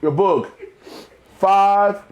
Your book. 5,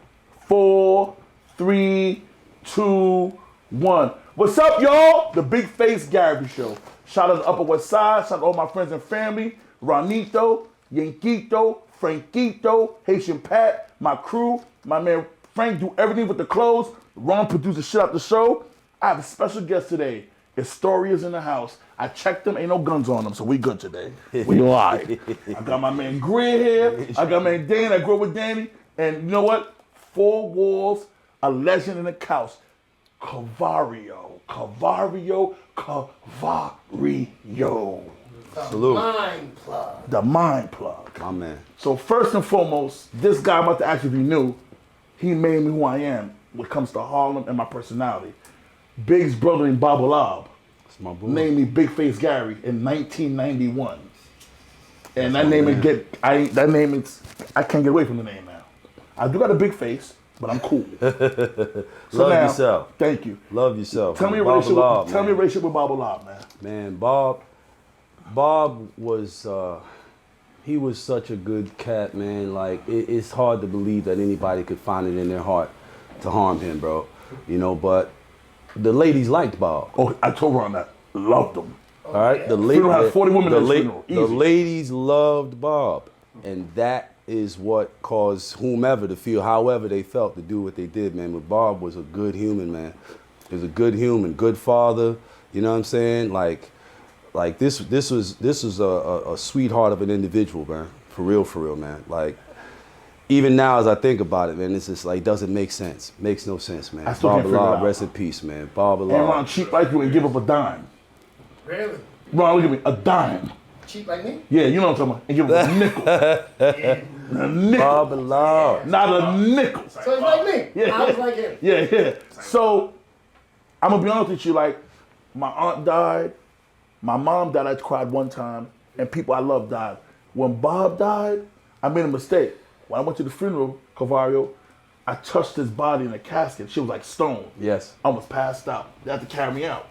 4, 3, 2, 1. What's up, y'all? The Big Face Gary Show. Shout out to the Upper West Side. Shout out to all my friends and family. Ronito, Yanquito, Frankito, Haitian Pat, my crew, my man Frank do everything with the clothes. Ron produces shit out the show. I have a special guest today. Historia's in the house. I checked them, ain't no guns on them, so we good today. We live. I got my man Greer here. I got my man Danny. I grew up with Danny. And you know what? 4 walls, a legend in the couch. Cavario. Salute. Mind plug. The mind plug. My man. So first and foremost, this guy I'm about to ask you if you knew, he made me who I am when it comes to Harlem and my personality. Big's brother in Babalab My boy. named me Big Face Gary in 1991. And that name I can't get away from the name now. I do got a big face, but I'm cool. Love yourself. Thank you. Love yourself. Tell me your relationship with Babalab, man. Man, Bob was he was such a good cat, man. Like it's hard to believe that anybody could find it in their heart to harm him, bro. You know, but the ladies liked Bob. Oh, I told Ron that. Loved him. All right, the Funeral had 40 women at the funeral. the ladies loved Bob, and that is what caused whomever to feel however they felt to do what they did, man. But Bob was a good human, man. He was a good human, good father. You know what I'm saying? Like this was a sweetheart of an individual, man. For real, man. Like even now as I think about it, man, it's just like doesn't make sense. Makes no sense, man. Bob Allah, rest in peace, man. Bob Allah. And Ron cheap like you and give up a dime. Really? Ron, look at me, a dime. Cheap like me? Yeah, you know what I'm talking about. And give up a nickel. Yeah. A nickel. Bob Allah. Not a nickel. So he's like me. Yeah. I was like him. Yeah. So, I'm gonna be honest with you, like, my aunt died, my mom died, I cried one time, and people I love died. When Bob died, I made a mistake. When I went to the funeral, Cavario, I touched his body in a casket. She was like stone. Yes. I almost passed out. They had to carry me out.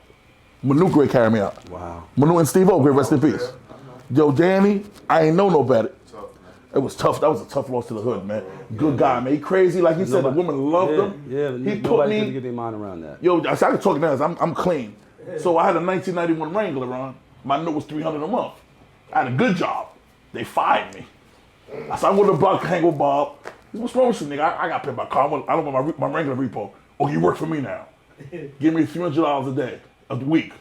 Manu Gray carried me out. Wow. Manu and Steve O, great rest in peace. Yo, Danny, I ain't know no better. It was tough. That was a tough loss to the hood, man. Good guy, man. He crazy. Like you said, the women loved him. Yeah, he nobody could get their mind around that. Yo, I can talk now. I'm clean. So I had a 1991 Wrangler on. My note was $300 a month. I had a good job. They fired me. So I went to the block to hang with Bob. What's wrong with you, nigga? I got paid by car. I don't want my regular repo. Oh, you work for me now. Give me $300 a day, a week.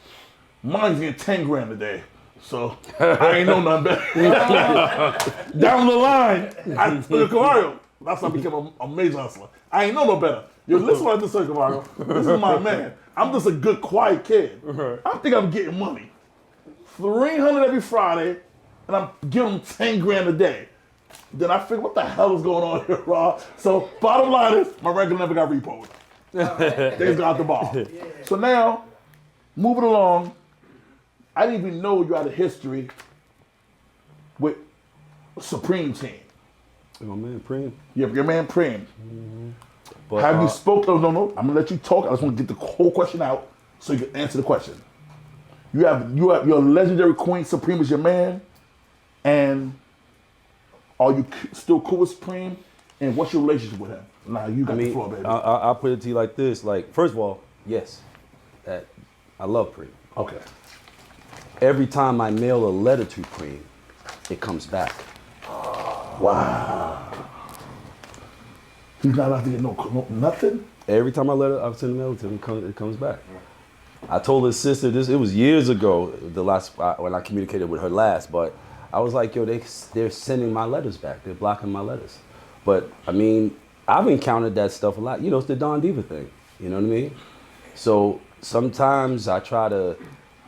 Mine's getting 10 grand a day. So I ain't know nothing better. Down the line, I took a Cavario. That's how I became a major hustler. I ain't know no better. Yo, listen what I just said, Cavario. This is my man. I'm just a good, quiet kid. I think I'm getting money. $300 every Friday, and I'm giving him 10 grand a day. Then I figured, what the hell is going on here, Rob? So bottom line is, my regular never got repoed. They just got out the bar. So now, moving along, I didn't even know you had a history with Supreme Team. My man Preem. Yeah, your man Preem. But, Have you spoken? No. I'm gonna let you talk. I just want to get the whole question out so you can answer the question. You have your legendary Queen. Supreme is your man, and are you still cool with Supreme? And what's your relationship with him? Now you got the floor, baby. I'll put it to you like this. Like, first of all, yes, that I love Preem. Okay. Every time I mail a letter to Preem, it comes back. Wow. He's not allowed to get no nothing? Every time I send a mail to him, it comes back. I told his sister this, it was years ago, when I communicated with her last, but I was like, yo, they're sending my letters back. They're blocking my letters. But, I mean, I've encountered that stuff a lot. You know, it's the Don Diva thing. You know what I mean? So sometimes I try to,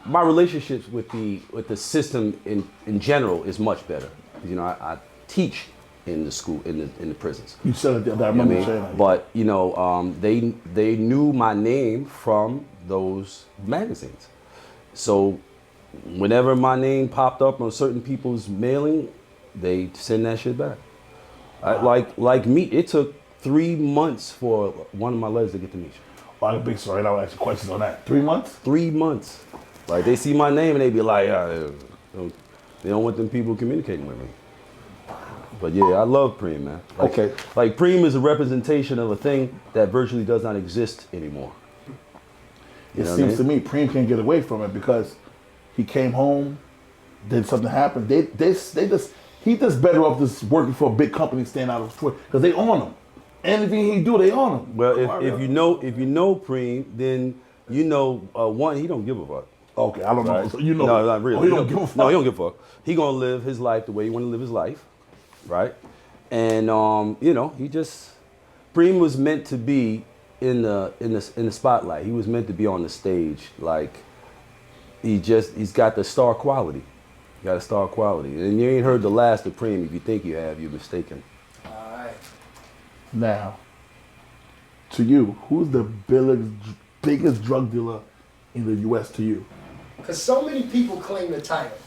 my relationships with the system in general is much better. You know, I teach in the school, in the prisons. You said it, I remember saying that. But, you know, they knew my name from those magazines. So whenever my name popped up on certain people's mailing, they send that shit back. Like Meech, it took 3 months for one of my letters to get to Meech. Oh, I'm big sorry, I'll ask you questions on that. 3 months? 3 months. Like, they see my name and they be like, they don't want them people communicating with me. But yeah, I love Preem, man. Like, Okay. Like Preem is a representation of a thing that virtually does not exist anymore. You It know what I seems to mean? me Preem can't get away from it because he came home, then something happened. He just better off just working for a big company, staying out of Twitter because they own him. Anything he do, they own him. Well, if you know Preem, then you know one, he don't give a fuck. Okay, I don't know. Right? So you know, No, not really. Oh, he don't give a fuck. No, he don't give a fuck. He gonna live his life the way he want to live his life, right? And you know, Preem was meant to be in the spotlight. He was meant to be on the stage. Like he's got the star quality. He got a star quality, and you ain't heard the last of Preem. If you think you have, you're mistaken. All right. Now, to you, who's the biggest drug dealer in the U.S. to you? Because so many people claim the title.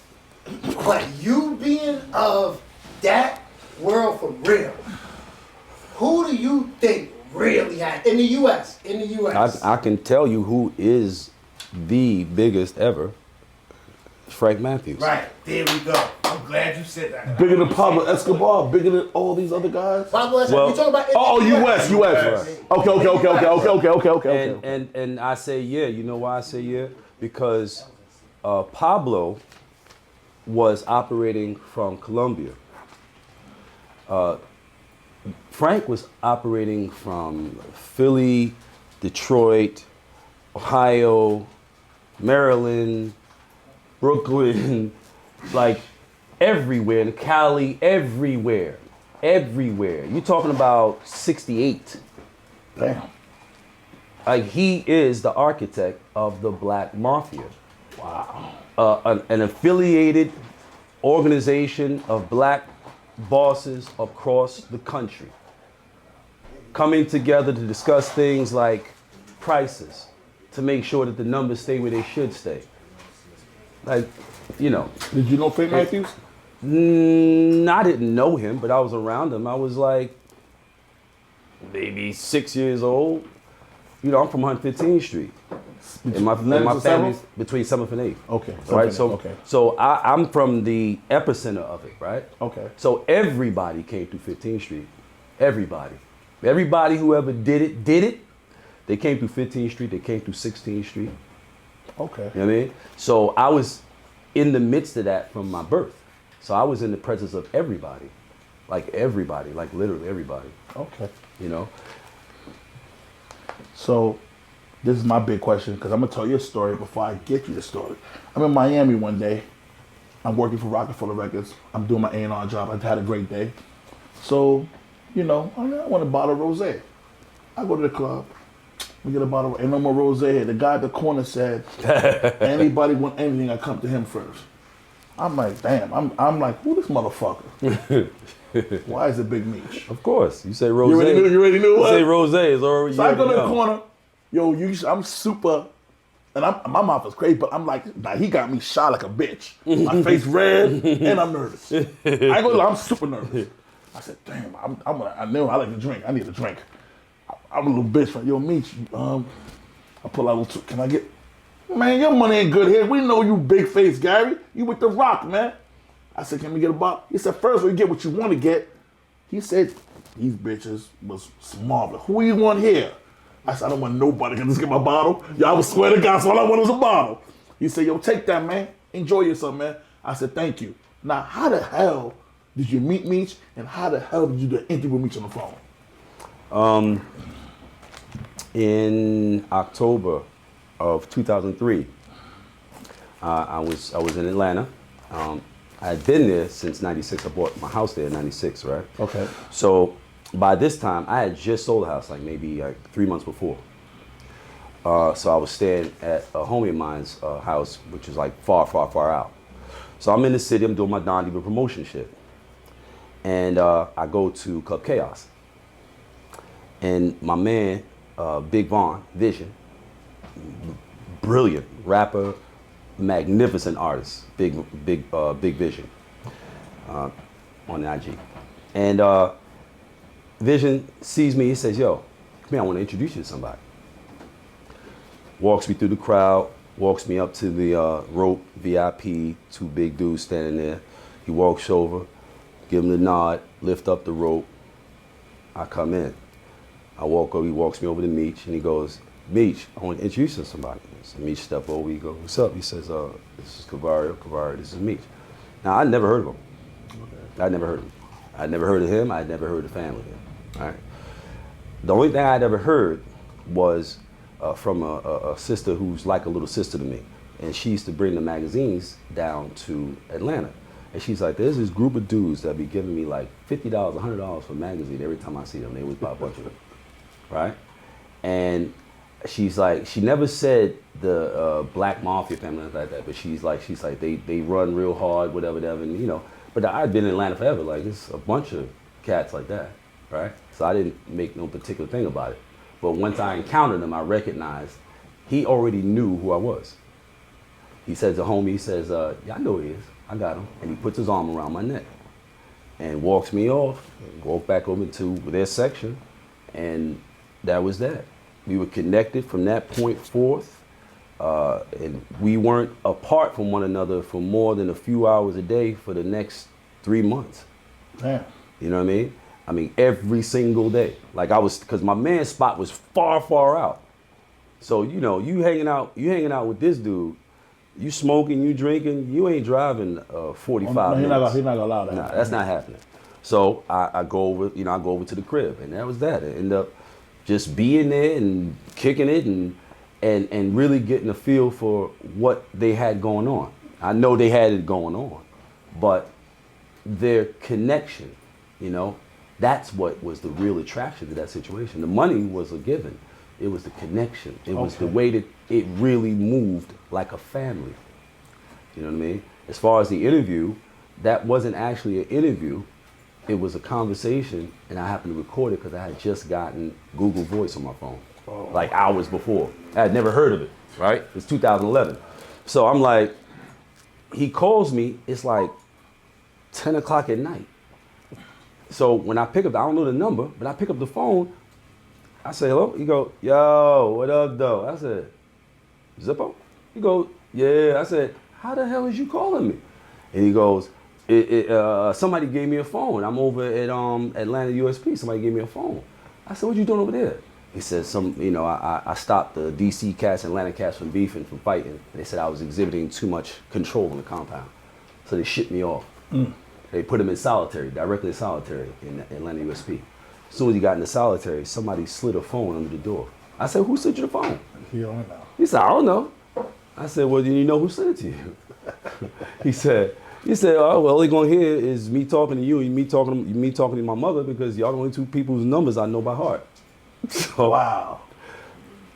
But you being of that world for real, who do you think really had in the U.S.? In the U.S. I can tell you who is the biggest ever. Frank Matthews. Right, there we go. I'm glad you said that. Bigger than Pablo Escobar? Bigger than all these other guys? Pablo Escobar, Well- you talking about in Oh, the U.S. Okay. And I say yeah. You know why I say yeah? Because Pablo was operating from Colombia. Frank was operating from Philly, Detroit, Ohio, Maryland, Brooklyn, like everywhere, in Cali, everywhere. You're talking about 68. Damn. Like he is the architect of the Black Mafia. Wow. An affiliated organization of black bosses across the country coming together to discuss things like prices to make sure that the numbers stay where they should stay. Like, you know. Did you know Frank Matthews? I didn't know him, but I was around him. I was like maybe 6 years old. You know, I'm from 115th Street. And my family's between 7th and 8th. Okay. Right? So, Okay. so I'm from the epicenter of it, right? Okay. So everybody came through 15th Street. Everybody. Everybody who ever did it. They came through 15th Street. They came through 16th Street. Okay. You know what I mean? So I was in the midst of that from my birth. So I was in the presence of everybody. Like literally everybody. Okay. You know? So, this is my big question because I'm gonna tell you a story before I get you the story. I'm in Miami one day. I'm working for Rocafella Records. I'm doing my A&R job. I had a great day. So, you know, I want a bottle of rosé. I go to the club. We get a bottle. Ain't no more rosé here. The guy at the corner said, "Anybody want anything? I come to him first." I'm like, damn. I'm like, who this motherfucker? Why is it Big Meech? Of course. You say rosé. You already knew You what? say rosé is already. So I go to the corner, yo, I'm super, and my mouth is crazy, but I'm like, nah, he got me shy like a bitch. My face red, and I'm nervous. I'm super nervous. I said, damn, I knew I like to drink. I need a drink. I'm a little bitch. Like, yo, Meech, I pull out a little, can I get, man, your money ain't good here. We know you big face, Gary. You with the rock, man. I said, can we get a bottle? He said, first we get what you want to get. He said, these bitches was small. Who you want here? I said, I don't want nobody. Can I just get my bottle? Y'all was swear to God, so all I want was a bottle. He said, yo, take that, man. Enjoy yourself, man. I said, thank you. Now, how the hell did you meet Meech, and how the hell did you do an interview with Meech on the phone? In October of 2003, I was in Atlanta. I had been there since 96. I bought my house there in 96, right? Okay. So by this time, I had just sold the house, like maybe 3 months before. So I was staying at a homie of mine's house, which is like far out. So I'm in the city, I'm doing my Don Diva promotion shit. And I go to Club Chaos. And my man, Big Von, Vision, brilliant rapper, magnificent artist, big Vision on the IG. And Vision sees me, he says, yo, come here, I want to introduce you to somebody. Walks me through the crowd, walks me up to the rope, VIP, two big dudes standing there. He walks over, give him the nod, lift up the rope. I come in. I walk over, he walks me over to Meech, and he goes, Meech, I want to introduce you to somebody. So Meech step over, he goes, what's up? He says, this is Cavario, this is Meech. Now, I never heard of him. I'd never heard of him. I'd never heard of him, I'd never heard of the family. All right? The only thing I'd ever heard was from a sister who's like a little sister to me. And she used to bring the magazines down to Atlanta. And she's like, there's this group of dudes that be giving me like $50, $100 for a magazine every time I see them. They always buy a bunch of them, right? And she's like, she never said the black mafia family like that, but she's like, they run real hard, whatever, and you know. But I'd been in Atlanta forever. Like, it's a bunch of cats like that, right? So I didn't make no particular thing about it. But once I encountered him, I recognized he already knew who I was. He says to homie, he says, yeah, I know who he is. I got him. And he puts his arm around my neck and walks me off, walked back over to their section, and that was that. We were connected from that point forth, and we weren't apart from one another for more than a few hours a day for the next 3 months. Damn. You know what I mean? I mean, every single day. Like I was, because my man's spot was far, far out. So, you know, you hanging out with this dude, you smoking, you drinking, you ain't driving 45 minutes. He's not gonna allow that. Nah, that's not happening. So I go over, you know, I go over to the crib, and that was that. I ended up just being there and kicking it and really getting a feel for what they had going on. I know they had it going on, but their connection, you know, that's what was the real attraction to that situation. The money was a given. It was the connection. It was the way that it really moved like a family. You know what I mean? As far as the interview, that wasn't actually an interview. It was a conversation, and I happened to record it because I had just gotten Google Voice on my phone, like hours before. I had never heard of it, right? It's 2011. So I'm like, he calls me, it's like 10 o'clock at night. So when I pick up, I don't know the number, but I pick up the phone, I say, hello? He go, yo, what up, though? I said, Zippo? He goes, yeah. I said, how the hell is you calling me? And he goes, somebody gave me a phone. I'm over at Atlanta USP. Somebody gave me a phone. I said, what you doing over there? He said, I stopped the DC cats and Atlanta cats from beefing, from fighting. They said I was exhibiting too much control in the compound. So they shipped me off. They put him in solitary, directly in solitary in Atlanta USP. As soon as he got into solitary, somebody slid a phone under the door. I said, who slid you the phone? He don't know. He said, I don't know. I said, well, do you know who slid it to you? He said, oh, well, all they're going to hear is me talking to you and me talking to my mother, because y'all the only two people whose numbers I know by heart. So, wow.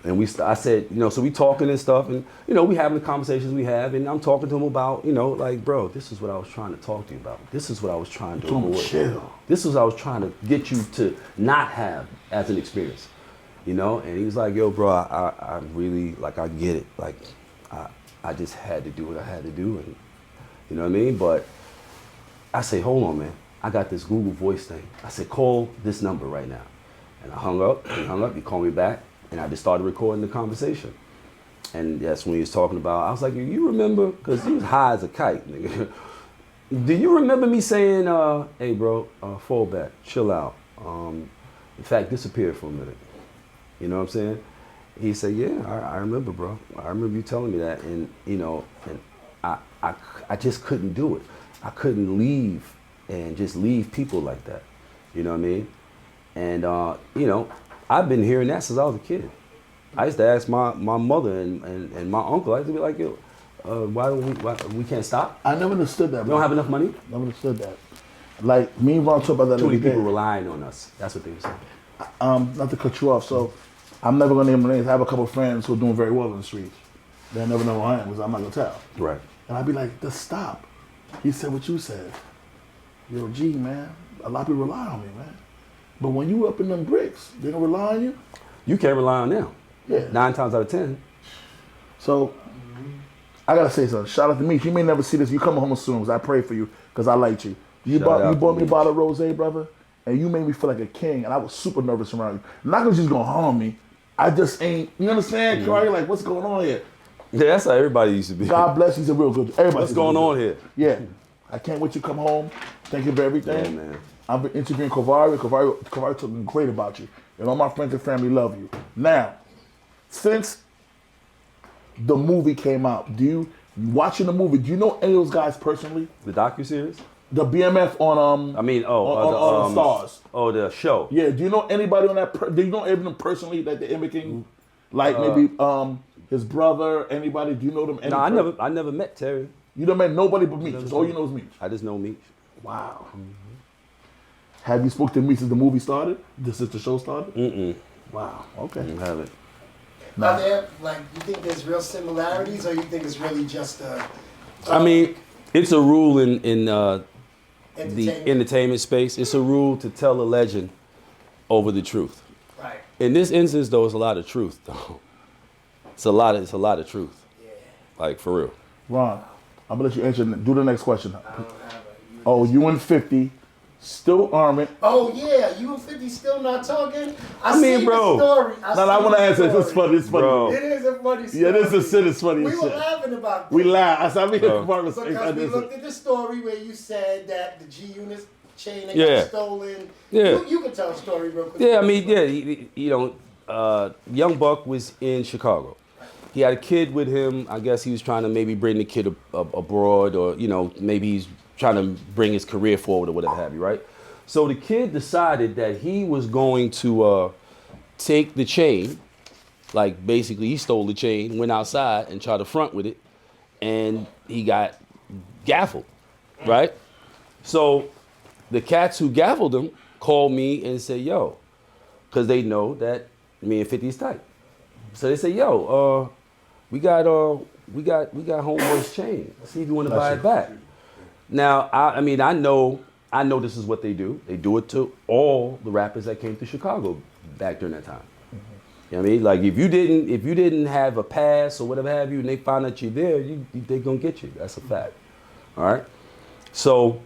And I said, you know, so we talking and stuff, and, you know, we having the conversations we have, and I'm talking to him about, you know, like, bro, this is what I was trying to talk to you about. This is what I was trying to avoid. Chill. This is what I was trying to get you to not have as an experience, you know? And he was like, yo, bro, I really, like, I get it. Like, I just had to do what I had to do, and you know what I mean? But I say, hold on, man. I got this Google Voice thing. I said, call this number right now. And I hung up, he called me back, and I just started recording the conversation. And that's when he was talking about, I was like, you remember, because he was high as a kite, nigga. Do you remember me saying, hey, bro, fall back, chill out. In fact, disappear for a minute. You know what I'm saying? He said, yeah, I remember, bro. I remember you telling me that. And, you know, and I just couldn't do it. I couldn't leave and just leave people like that. You know what I mean? And, you know, I've been hearing that since I was a kid. I used to ask my mother and my uncle, I used to be like, yo, why we can't stop? I never understood that. We don't have enough money? Never understood that. Like, me and Ron talk about that Too many every day. people relying on us. That's what they were saying. Not to cut you off, so I'm never gonna name the names. I have a couple of friends who are doing very well in the streets. They'll never know who I am because I'm not gonna tell. Right. And I'd be like, just stop. He said what you said. Yo, G, man, a lot of people rely on me, man. But when you up in them bricks, they gonna rely on you? You can't rely on them. Yeah. 9 times out of 10. So, I gotta say something. Shout out to Meech. You may never see this. You come home soon because I pray for you because I liked you. You bought me a bottle of rosé, brother, and you made me feel like a king, and I was super nervous around you. Not because you're gonna harm me. I just ain't, you understand, Cavario? Like, what's going on here? Yeah, that's how everybody used to be. God bless you. He's a real good. Everybody. What's going on here? Yeah. I can't wait to come home. Thank you for everything. Yeah, man. I've been interviewing Cavario. Cavario talking great about you. And all my friends and family love you. Now, since the movie came out, watching the movie, do you know any of those guys personally? The docuseries? The BMF on on Stars. Oh, the show. Yeah, do you know anybody on that? Do you know anyone personally that they're imitating? Like maybe his brother, anybody? Do you know them? No, I never met Terry. You don't met nobody but Meech. That's all you know is Meech. I just know Meech. Wow. Have you spoke to Meech since the movie started? Since the show started? Mm-mm. Wow. Okay. I haven't. Are there, like, you think there's real similarities, or you think it's really just I mean, it's a rule in the entertainment? entertainment space. It's a rule to tell a legend over the truth. Right. In this instance, though, it's a lot of truth, though. It's a lot of truth. Yeah. Like, for real. Ron, I'm gonna let you answer. Do the next question. I don't have it. Oh, you and 50 still arming. Oh yeah, you and 50 still not talking? I mean, seen bro. The story. No, I want to answer. It's funny. It's funny. Bro. It is a funny story. Yeah, this is shit. It's funny. We as were shit. laughing about this. We laugh. I said, I mean, Because we looked at the story where you said that the G-Unit chain that got stolen. Yeah. You can tell a story real quick. Yeah, I mean, yeah, Young Buck was in Chicago. He had a kid with him. I guess he was trying to maybe bring the kid abroad, or, maybe he's trying to bring his career forward or whatever have you, right? So the kid decided that he was going to take the chain, like basically he stole the chain, went outside and tried to front with it, and he got gaffled, right? So the cats who gaffled him called me and said, yo, because they know that me and 50 is tight. So they said, yo, we got homeboy's chain. See if you want to buy it back. Now, I mean, I know this is what they do. They do it to all the rappers that came to Chicago back during that time. You know what I mean? Like, if you didn't have a pass or whatever have you, and they find out you're there, they're gonna get you. That's a fact. All right. So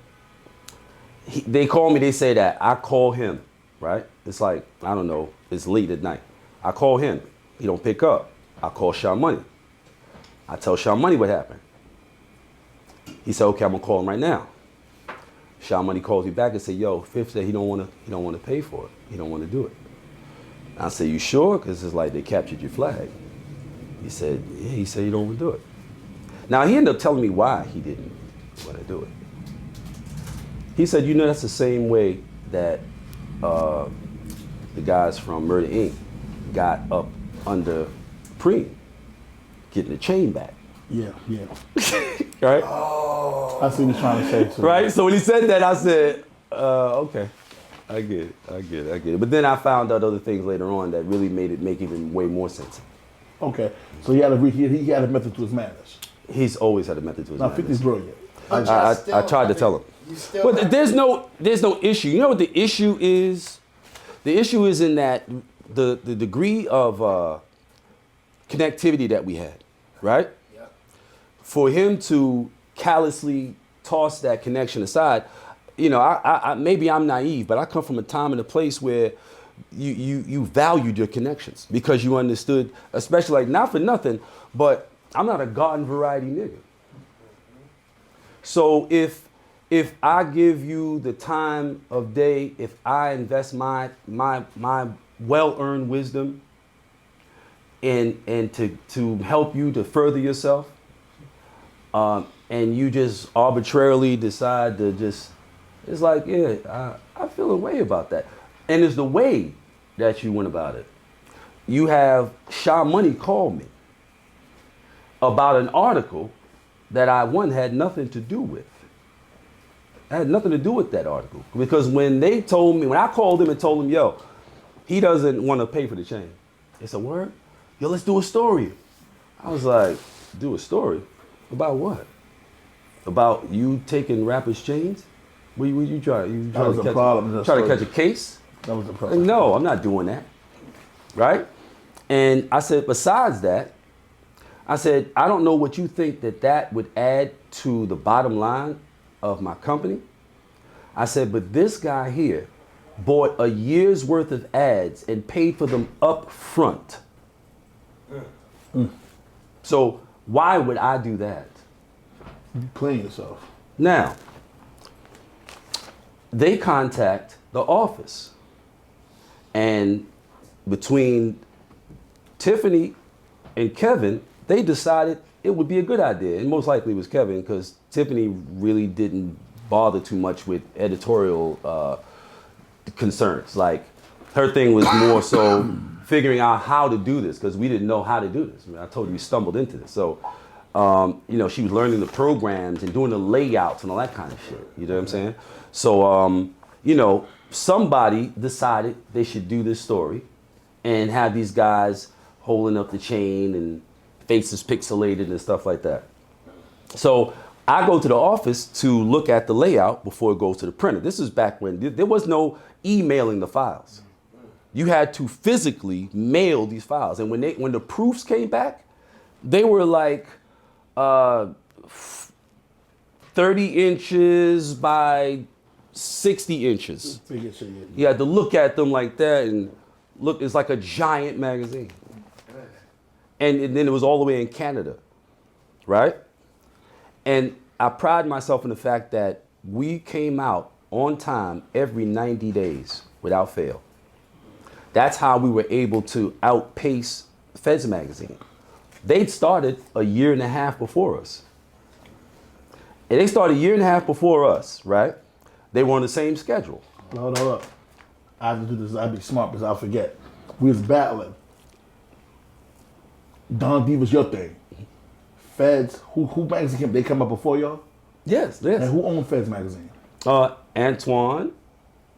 they call me. They say that I call him. Right. It's like, I don't know. It's late at night. I call him. He don't pick up. I call Sean Money. I tell Sean Money what happened. He said, okay, I'm gonna call him right now. Sean Money calls me back and said, yo, Fifth said he don't wanna pay for it. He don't wanna do it. And I said, you sure? Because it's like they captured your flag. He said, yeah, he said he don't wanna do it. Now he ended up telling me why he didn't wanna do it. He said, that's the same way that the guys from Murder Inc. got up under Preem, getting the chain back. Yeah. Right? Oh. I see what he's trying to say. Too. Right? So when he said that, I said, okay, I get it. But then I found out other things later on that really made it make even way more sense. Okay. So he had a method to his madness. He's always had a method to his Now 50's madness. brilliant. I tried to tell him. But there's no issue. You know what the issue is? The issue is in that the degree of connectivity that we had, right? Yeah. For him to callously toss that connection aside, I maybe I'm naive, but I come from a time and a place where you valued your connections because you understood, especially, like, not for nothing, but I'm not a garden variety nigga. So if I give you the time of day, if I invest my well-earned wisdom and to help you to further yourself, and you just arbitrarily decide to just, it's like, yeah, I feel a way about that. And it's the way that you went about it. You have Sha Money call me about an article that I had nothing to do with. I had nothing to do with that article. Because when I called him and told him, yo, he doesn't want to pay for the chain. They said, word? Yo, let's do a story. I was like, do a story? About what? About you taking rappers' chains? What you try? You try to catch problem. Try to catch a case? That was the problem. No, I'm not doing that. Right? And I said, besides that, I said, I don't know what you think that would add to the bottom line of my company. I said, but this guy here bought a year's worth of ads and paid for them up front. So why would I do that? You playing yourself. Now, they contact the office. And between Tiffany and Kevin, they decided it would be a good idea. And most likely it was Kevin, because Tiffany really didn't bother too much with editorial concerns. Like, her thing was more so figuring out how to do this, because we didn't know how to do this. I mean, I told you we stumbled into this. So, you know, she was learning the programs and doing the layouts and all that kind of shit. You know what I'm saying? So, you know, somebody decided they should do this story and have these guys holding up the chain and faces pixelated and stuff like that. So I go to the office to look at the layout before it goes to the printer. This is back when there was no emailing the files. You had to physically mail these files. And when the proofs came back, they were like 30 inches by 60 inches. You had to look at them like that and look, it's like a giant magazine. And then it was all the way in Canada, right? And I pride myself in the fact that we came out on time every 90 days without fail. That's how we were able to outpace Feds magazine. They'd started a year and a half before us. And they started a year and a half before us, right? They were on the same schedule. Hold up. I have to do this. I'd be smart because I'll forget. We was battling. Don Diva's your thing. Feds, who magazine came? They come up before y'all? Yes, yes. And who owned Feds magazine? Antoine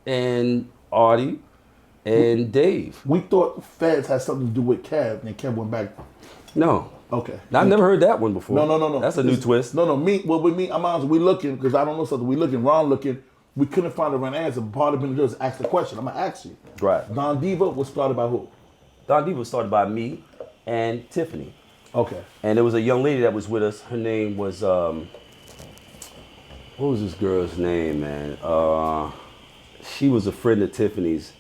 and Artie and Dave. We thought Feds had something to do with Kev, and Kev went back. No. Okay. I've never heard that one before. No. That's a new twist. No. With me, I'm honest. We looking because I don't know something. We looking. Ron looking. We couldn't find the right answer. Part of it was ask the question. I'm gonna ask you. Right. Don Diva was started by who? Don Diva was started by me and Tiffany. Okay. And there was a young lady that was with us. Her name was what was this girl's name, man? She was a friend of Tiffany's.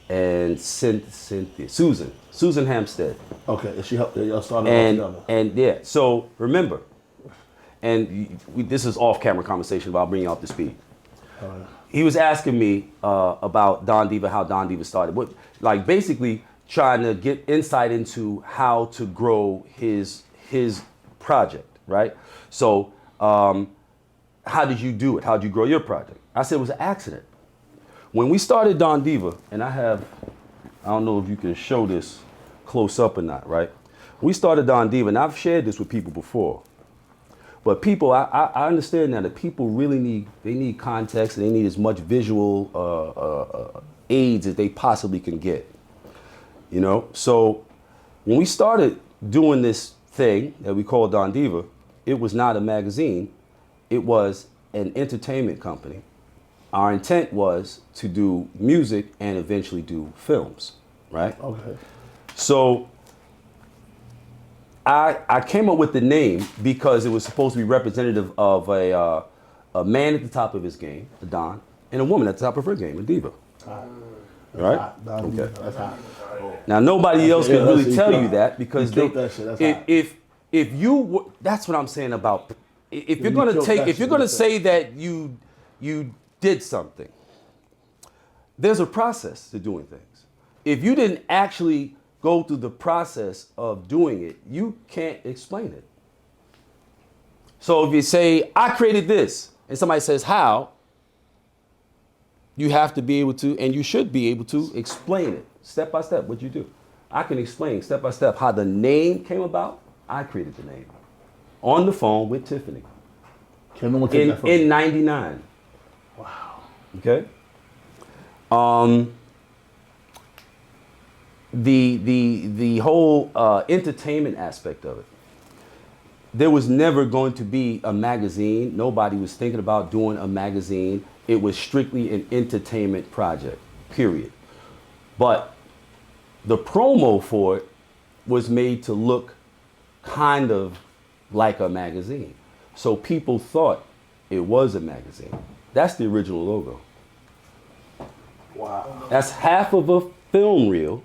And Cynthia, Susan Hampstead. Okay, and she helped y'all start it all together. And yeah, so remember, and this is off-camera conversation, but I'll bring you up to speed. He was asking me about Don Diva, how Don Diva started. Like basically trying to get insight into how to grow his project, right? So how did you do it? How did you grow your project? I said it was an accident. When we started Don Diva, and I don't know if you can show this close up or not, right? We started Don Diva, and I've shared this with people before. But people, I understand now that people really need context, and they need as much visual aids as they possibly can get. You know? So when we started doing this thing that we call Don Diva, it was not a magazine. It was an entertainment company. Our intent was to do music and eventually do films, right? Okay. So I came up with the name because it was supposed to be representative of a man at the top of his game, a Don, and a woman at the top of her game, a Diva. Right? Okay. That's hot. Now nobody else can really tell you that because if you were, that's what I'm saying about if you're gonna say that you did something, there's a process to doing things. If you didn't actually go through the process of doing it, you can't explain it. So if you say, I created this, and somebody says, how, you have to be able to, and you should be able to explain it, step by step, what you do. I can explain step by step how the name came about. I created the name. On the phone with Tiffany. Can no one take that from in 99. Wow. Okay. The whole entertainment aspect of it. There was never going to be a magazine. Nobody was thinking about doing a magazine. It was strictly an entertainment project, period. But the promo for it was made to look kind of like a magazine. So people thought it was a magazine. That's the original logo. Wow. That's half of a film reel,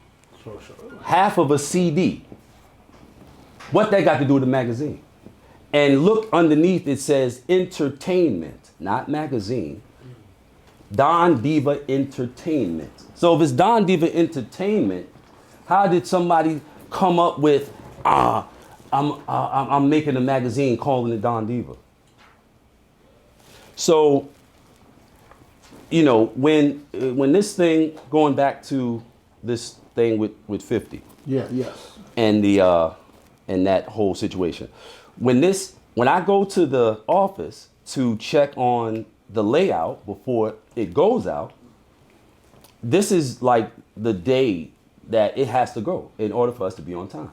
half of a CD. What that got to do with a magazine? And look underneath, it says entertainment, not magazine. Don Diva Entertainment. So if it's Don Diva Entertainment, how did somebody come up with, I'm making a magazine calling it Don Diva? So, you know, when this thing, going back to this thing with 50. Yeah, yes. And and that whole situation. When I go to the office to check on the layout before it goes out, this is like the day that it has to go in order for us to be on time.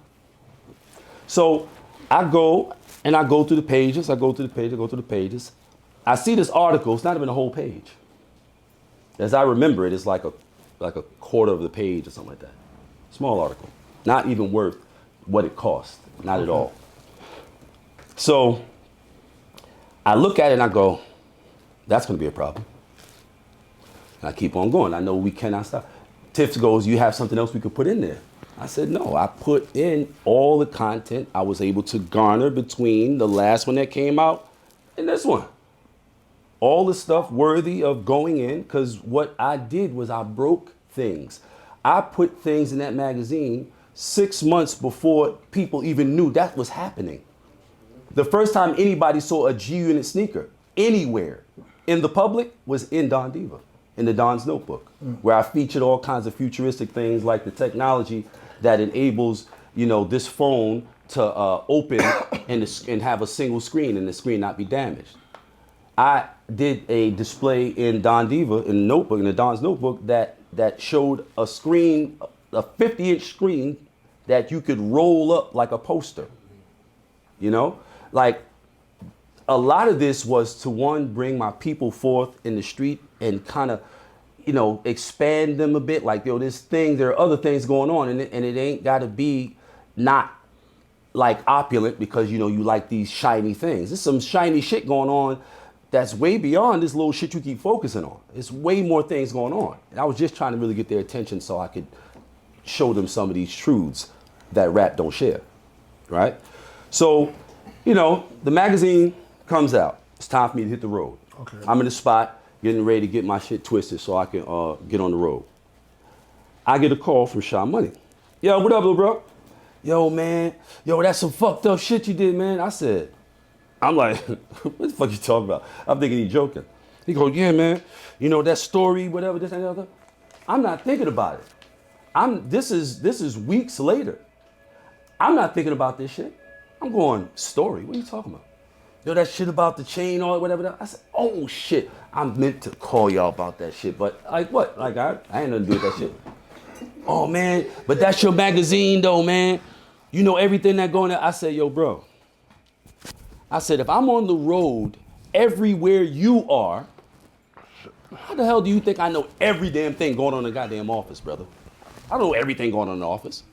So I go through the pages, I go through the pages. I see this article, it's not even a whole page. As I remember it, it's like a quarter of the page or something like that. Small article, not even worth what it cost, not at all. So I look at it and I go, that's gonna be a problem. And I keep on going, I know we cannot stop. Tiff goes, you have something else we could put in there? I said, no, I put in all the content I was able to garner between the last one that came out and this one. All the stuff worthy of going in, because what I did was I broke things. I put things in that magazine 6 months before people even knew that was happening. The first time anybody saw a G-Unit sneaker anywhere in the public was in Don Diva, in the Don's Notebook, where I featured all kinds of futuristic things like the technology that enables, you know, this phone to open and have a single screen and the screen not be damaged. I did a display in Don Diva, in the notebook, in the Don's Notebook, that showed a screen, a 50-inch screen that you could roll up like a poster. You know, like a lot of this was to, one, bring my people forth in the street and kind of, you know, expand them a bit. Like, yo, this thing, there are other things going on, and it ain't got to be not like opulent because, you know, you like these shiny things. There's some shiny shit going on that's way beyond this little shit you keep focusing on. There's way more things going on. And I was just trying to really get their attention so I could show them some of these truths that rap don't share, right? So, you know, the magazine comes out. It's time for me to hit the road. Okay. I'm in the spot, getting ready to get my shit twisted so I can get on the road. I get a call from Sha Money. Yo, what up, little bro? Yo, man, yo, that's some fucked up shit you did, man. I said, I'm like, what the fuck you talking about? I'm thinking he joking. He goes, yeah, man, you know, that story, whatever, this and the other. I'm not thinking about it. This is weeks later. I'm not thinking about this shit. I'm going, story, what are you talking about? Yo, that shit about the chain or whatever. I said, oh shit, I meant to call y'all about that shit, but like what? Like I ain't nothing to do with that shit. Oh man, but that's your magazine though, man. You know everything that going on. I said, yo, bro. I said, if I'm on the road everywhere you are, how the hell do you think I know every damn thing going on in the goddamn office, brother? I don't know everything going on in the office.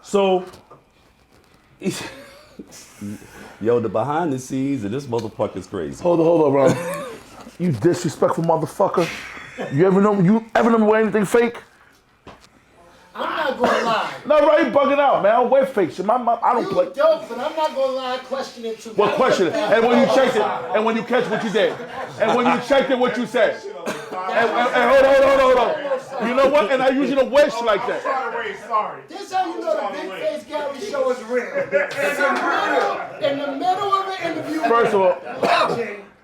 So, yo, the behind the scenes of this motherfucker's crazy. Hold on, bro. You disrespectful motherfucker. You ever know wear anything fake? I'm not gonna lie. No, bro, you bugging out, man. I don't wear fake shit. I don't play. You don't, but I'm not gonna lie. Questioning too. What question? And when you checked it, and when you catch what you did, and when you checked it, what you said. And hold on. You know what? And I usually don't wear shit like that. Sorry. This is how you know the Big Face Gary show is real. In the middle of the interview. First of all.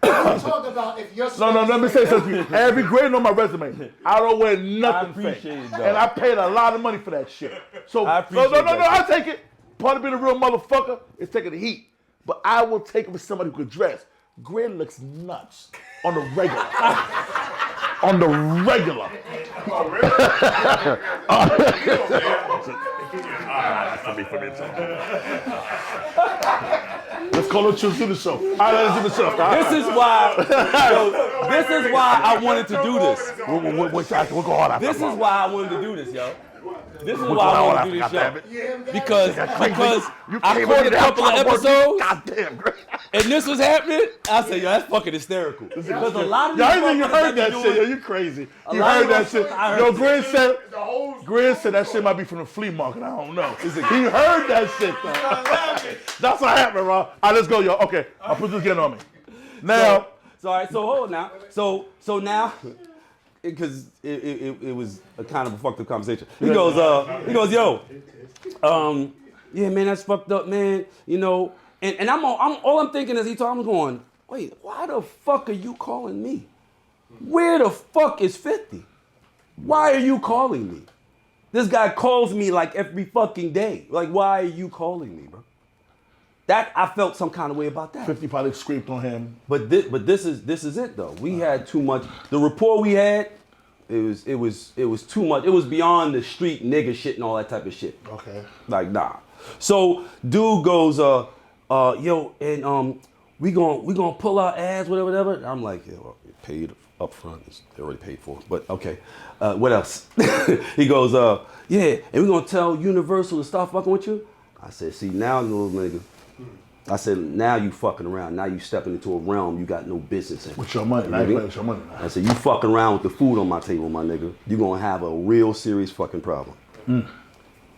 Talk about if you're No, let me say something to you. Every grade on my resume, I don't wear nothing fake. And I paid a lot of money for that shit. So, no, I take it. Part of being a real motherfucker is taking the heat. But I will take it with somebody who could dress. Grid looks nuts on the regular. On the regular. Oh, really? Let's call it Choose the Show. All right, let's do the show. This is why I wanted to do this. We'll go hard. This is why I wanted to do this, yo. This is why I wanted to do this show. Because I caught a couple of episodes, and this was happening. I said, yo, that's fucking hysterical. Because a lot of y'all you heard that shit, yo. You crazy. You heard that shit. Yo, Grin said that shit might be from the flea market. I don't know. He heard that shit, though. That's what happened, bro. All right, let's go, yo. Okay, I'll put this again on me. Now, So all right, so hold on now. So now, because it was a kind of a fucked up conversation. He goes, yo, yeah, man, that's fucked up, man. You know, and all I'm thinking as he talking, I'm going, wait, why the fuck are you calling me? Where the fuck is 50? Why are you calling me? This guy calls me like every fucking day. Like, why are you calling me, bro? That I felt some kind of way about that. 50 probably scraped on him. But this is it though. We had too much. The rapport we had, it was too much. It was beyond the street nigga shit and all that type of shit. Okay. Like nah. So dude goes, yo, and we gonna pull our ads, whatever. I'm like, yeah, well, paid up front. It's already paid for. But okay. What else? He goes, yeah, and we gonna tell Universal to stop fucking with you. I said, see now, little nigga. I said, now you fucking around. Now you stepping into a realm you got no business in. With your money. Now you with your money. I said, you fucking around with the food on my table, my nigga. You gonna have a real serious fucking problem.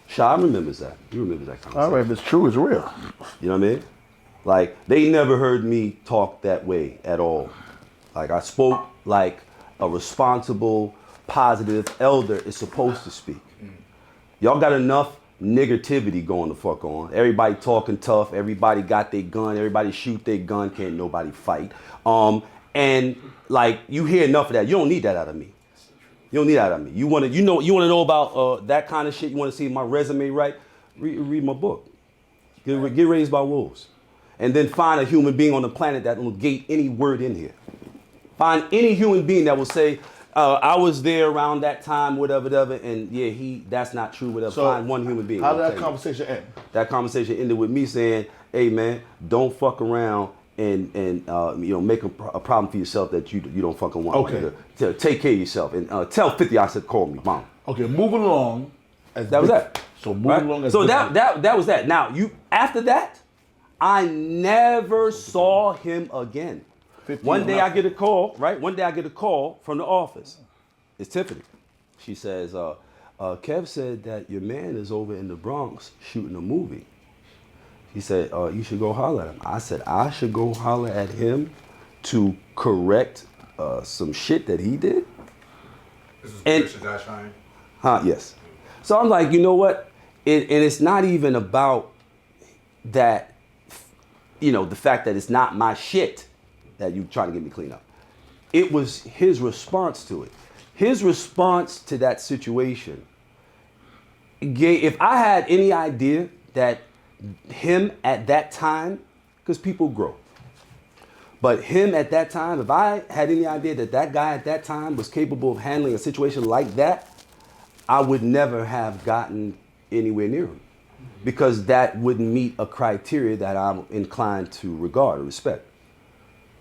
Sha remembers that. You remember that conversation. All right, if it's true, it's real. You know what I mean? Like, they never heard me talk that way at all. Like, I spoke like a responsible, positive elder is supposed to speak. Y'all got enough negativity going the fuck on. Everybody talking tough. Everybody got their gun. Everybody shoot their gun. Can't nobody fight. And like you hear enough of that. You don't need that out of me. You don't need that out of me. You want to know about that kind of shit. You want to see my resume, right? Read my book. Get Raised by Wolves, and then find a human being on the planet that will negate any word in here. Find any human being that will say, I was there around that time, whatever, and yeah, that's not true, whatever. So, find one human being. How did that conversation end? That conversation ended with me saying, hey man, don't fuck around and make a problem for yourself that you don't fucking want. Okay. Take care of yourself. And tell 50 I said, call me, mom. Okay, moving along. That was that. So moving along as so that was that. Now, after that, I never saw him again. One day I get a call, right? One day I get a call from the office. It's Tiffany. She says, Kev said that your man is over in the Bronx shooting a movie. He said, you should go holler at him. I said, I should go holler at him to correct some shit that he did? This is Patricia Defying? Yes. So I'm like, you know what? And it's not even about that, the fact that it's not my shit that you trying to get me clean up. It was his response to it. His response to that situation. If I had any idea that him at that time, because people grow, but him at that time, if I had any idea that that guy at that time was capable of handling a situation like that, I would never have gotten anywhere near him, because that wouldn't meet a criteria that I'm inclined to regard or respect.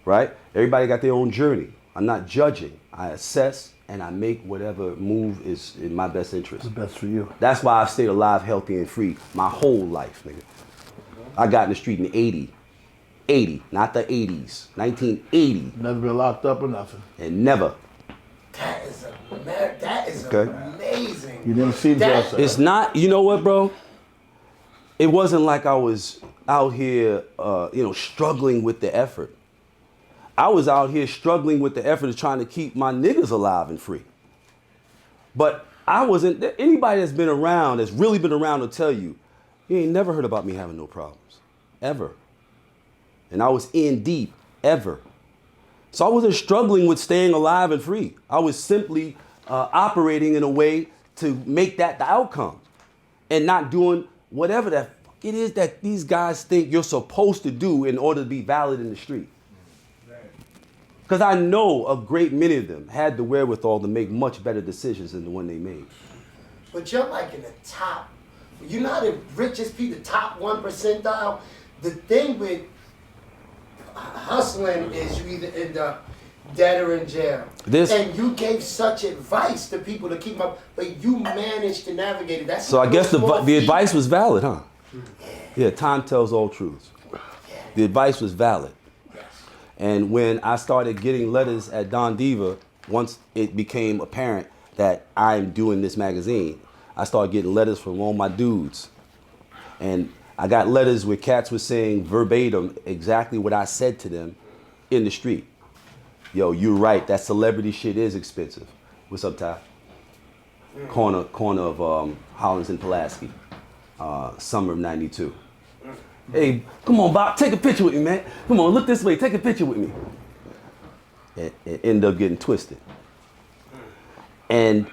Right? Everybody got their own journey. I'm not judging. I assess and I make whatever move is in my best interest. The best for you. That's why I've stayed alive, healthy, and free my whole life, nigga. I got in the street in 80, not the 80s, 1980. Never been locked up or nothing. And never. That is Okay. amazing. You didn't see that. It's not, you know what, bro? It wasn't like I was out here, struggling with the effort. I was out here struggling with the effort of trying to keep my niggas alive and free. But I wasn't, anybody that's been around, that's really been around will tell you, you ain't never heard about me having no problems, ever. And I was in deep, ever. So I wasn't struggling with staying alive and free. I was simply operating in a way to make that the outcome and not doing whatever that fuck it is that these guys think you're supposed to do in order to be valid in the street. Because I know a great many of them had the wherewithal to make much better decisions than the one they made. But you're like in the top. You're not the richest people, the top 1 percentile. The thing with hustling is you either end up dead or in jail. And you gave such advice to people to keep up, but you managed to navigate it. That's so I guess the advice was valid, huh? Yeah, time tells all truths. The advice was valid. And when I started getting letters at Don Diva, once it became apparent that I'm doing this magazine, I started getting letters from all my dudes. And I got letters where cats were saying verbatim exactly what I said to them in the street. yo, you're right. That celebrity shit is expensive. What's up, Ty? Corner of Hollins and Pulaski, summer of '92. Hey, come on, Bob, take a picture with me, man. Come on, look this way, take a picture with me. And end up getting twisted. And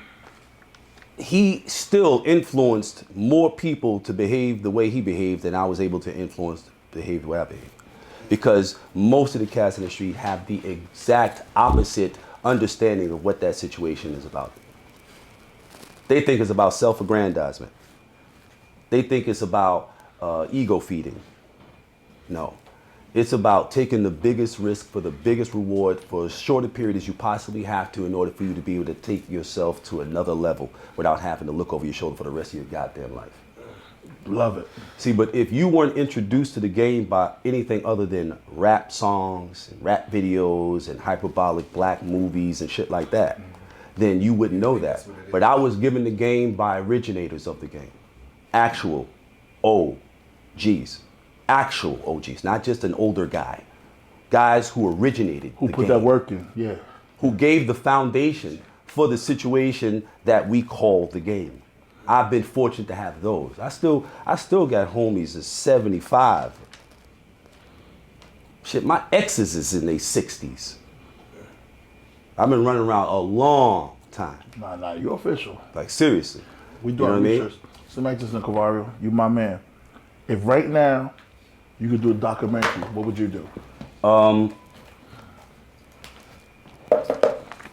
he still influenced more people to behave the way he behaved than I was able to influence behave the way I behaved. Because most of the cats in the street have the exact opposite understanding of what that situation is about. They think it's about self-aggrandizement. They think it's about ego feeding. No. It's about taking the biggest risk for the biggest reward for as short a period as you possibly have to in order for you to be able to take yourself to another level without having to look over your shoulder for the rest of your goddamn life. Love it. See, but if you weren't introduced to the game by anything other than rap songs and rap videos and hyperbolic black movies and shit like that, then you wouldn't know that. But I was given the game by originators of the game. Actual OGs. Actual OGs, not just an older guy. Guys who originated Who the put game, that work in, yeah. who gave the foundation for the situation that we call the game. I've been fortunate to have those. I still got homies that's 75. Shit, my exes is in their 60s. I've been running around a long time. Nah, you're official. Like, seriously. We do our research. So Matthews and Cavario, you my man. If right now you could do a documentary, what would you do?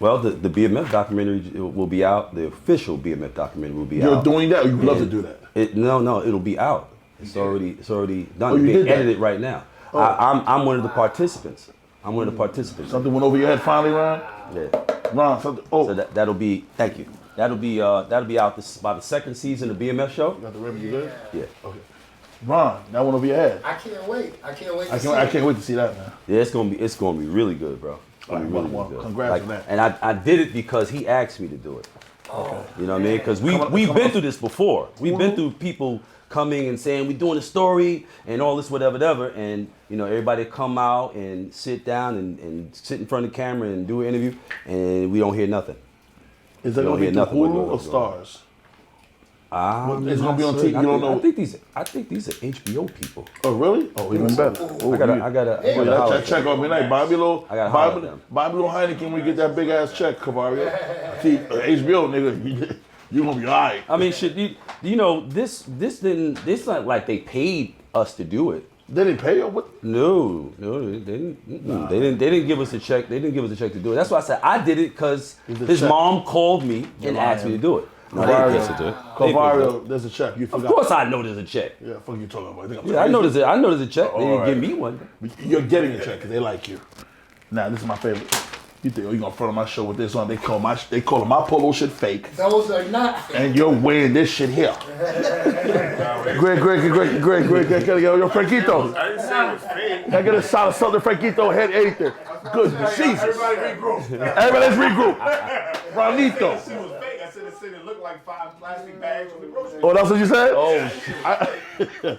Well, the BMF documentary will be out. The official BMF documentary will be out. You're doing that, or you'd love to do that? No, it'll be out. It's already done. Oh, you It's being did that? edited right now. Oh. I'm one of the participants. I'm one of the participants. Something went over your head finally, Ron? Yeah. Ron, something. Oh, So that'll be. Thank you. That'll be out by the second season of BMF show. you got the remedy good? Yeah. Okay. Ron, that went over your head. I can't wait. I can't wait. I can't wait to see that, man. Yeah, it's gonna be really good, bro. It's gonna be really, Well, really good. congrats on that. And I did it because he asked me to do it. Oh, You know what I mean? Because we've come been on. through this before. We've been through people coming and saying we're doing a story and all this whatever, and everybody come out and sit down and sit in front of the camera and do an interview, and we don't hear nothing. Is that You don't going to be hear through nothing but Hulu or what's going on. Stars? It's gonna be on TV, you don't know. I think these are HBO people. Oh, really? Oh, even better. Oh, I gotta yeah, holler that at check them. on me night. Bobby Little, I gotta holler at them. Bobby Little Heineken when we get that big ass check, Cavario. See, HBO, nigga, you gonna be alright. I mean, shit. This not like they paid us to do it. They didn't pay you? What? No, they didn't. They didn't give us a check. They didn't give us a check to do it. That's why I said I did it because It's a his check. mom called me and asked me to do it. No, they didn't pay us to do it. They didn't pay us to do Cavario, there's a check. You it. forgot. Of course, I know there's a check. Yeah, fuck you talking about. Yeah, I know there's a check. They didn't Alright. give me one. You're getting a check because they like you. Now, this is my favorite. You think, you gonna front on my show with this on? They call my polo shit fake. those are not. And you're wearing this shit here. Great, yo, Frankito. I didn't say it was fake. I get a solid Southern Frankito head anything. Good, Jesus. Everybody regroup. Everybody, let's regroup. Ronito. It was fake. I said it looked like 5 plastic bags from the grocery Oh, that's what you said? Oh,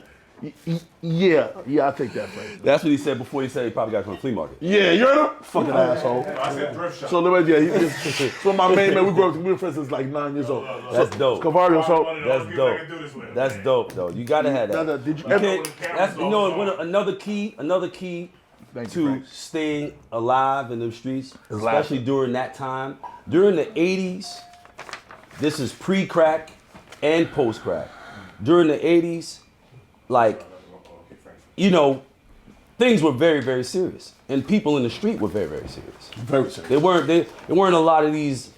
Yeah, I take that, Frank. that's what he said before. He said he probably got from the flea market. Yeah, you heard him? Fucking asshole. I said thrift shop. So, so my main man, we were friends since like 9 years old. That's dope. Cavario, so. That's dope. That's dope, though. You gotta have that. No, did you You ever? can't- that's another key Thank you, to Frank. staying alive in the streets, It's especially laughing. during that time. During the 80s, this is pre-crack and post-crack. During the 80s, like, things were very, very serious. And people in the street were very, very serious. Very serious. There weren't a lot of these,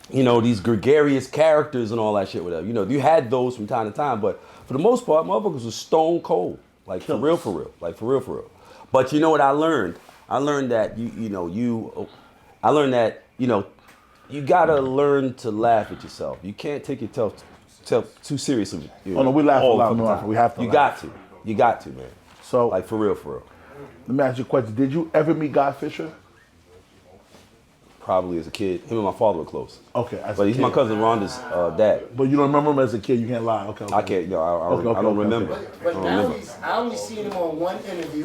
these gregarious characters and all that shit, whatever. You had those from time to time, but for the most part, motherfuckers was stone cold. Like, for real. Like, for real. But you know what I learned? I learned that you gotta learn to laugh at yourself. You can't take yourself too seriously. Oh, no, we laugh a all lot, the no, time. we have to You laugh. got to, man. So, Like, for real. let me ask you a question. Did you ever meet Guy Fisher? probably as a kid. Him and my father were close. Okay, But he's my cousin Rhonda's dad. But you don't remember him as a kid. You can't lie. Okay. I can't. No, I don't remember. But now I only seen him on one interview.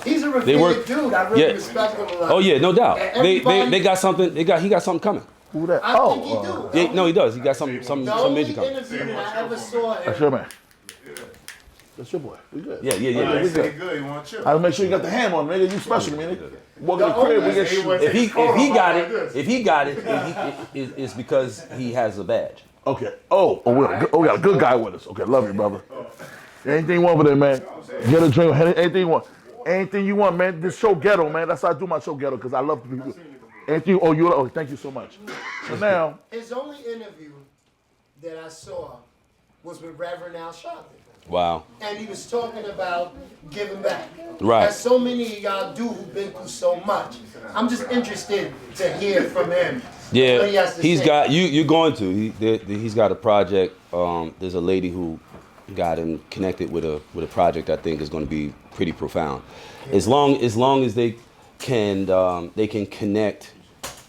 He's a They revered work- dude. I really yeah. respect him a lot. Oh yeah, no doubt. And They everybody- got something. He got something coming. Who that? I think he do. Yeah, no, he does. He got some The some only major coming. interview that I ever saw That's him. your man. That's your boy. We good. Yeah. He said good. He want to chill. I make sure you got the hand on, nigga. You special to me, nigga. Walk in the The crib, we only- get shit. If he got it, it's because he has a badge. Okay. We got a good guy with us. Okay, love you, brother. Anything you want over there, man. Get a drink. Anything you want. Anything you want, man. This show ghetto, man. That's how I do my show ghetto, because I love people. Anything. Oh, thank you so much. So now, His only interview that I saw was with Reverend Al Sharpton. Wow. And he was talking about giving back. Right. As so many of y'all do who've been through so much. I'm just interested to hear from him. Yeah, what he has to he's say. got you. You're going to. He's got a project. There's a lady who got him connected with a project I think is going to be pretty profound. As long as they can connect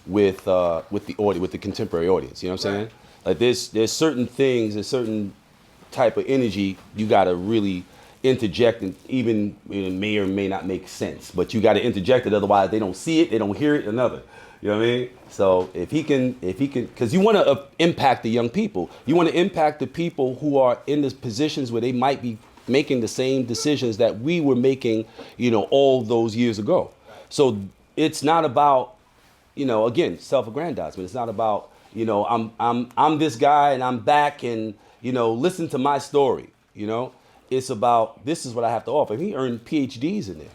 with the audience, with the contemporary audience. You know what I'm saying? Like there's certain things, there's certain type of energy you got to really interject, and even it may or may not make sense, but you got to interject it, otherwise they don't see it, they don't hear it, another. You know what I mean? So if he can, because you want to impact the young people, you want to impact the people who are in the positions where they might be making the same decisions that we were making, all those years ago. So it's not about, again, self-aggrandizement. It's not about, I'm this guy and I'm back and, listen to my story, It's about, this is what I have to offer. And he earned PhDs in there.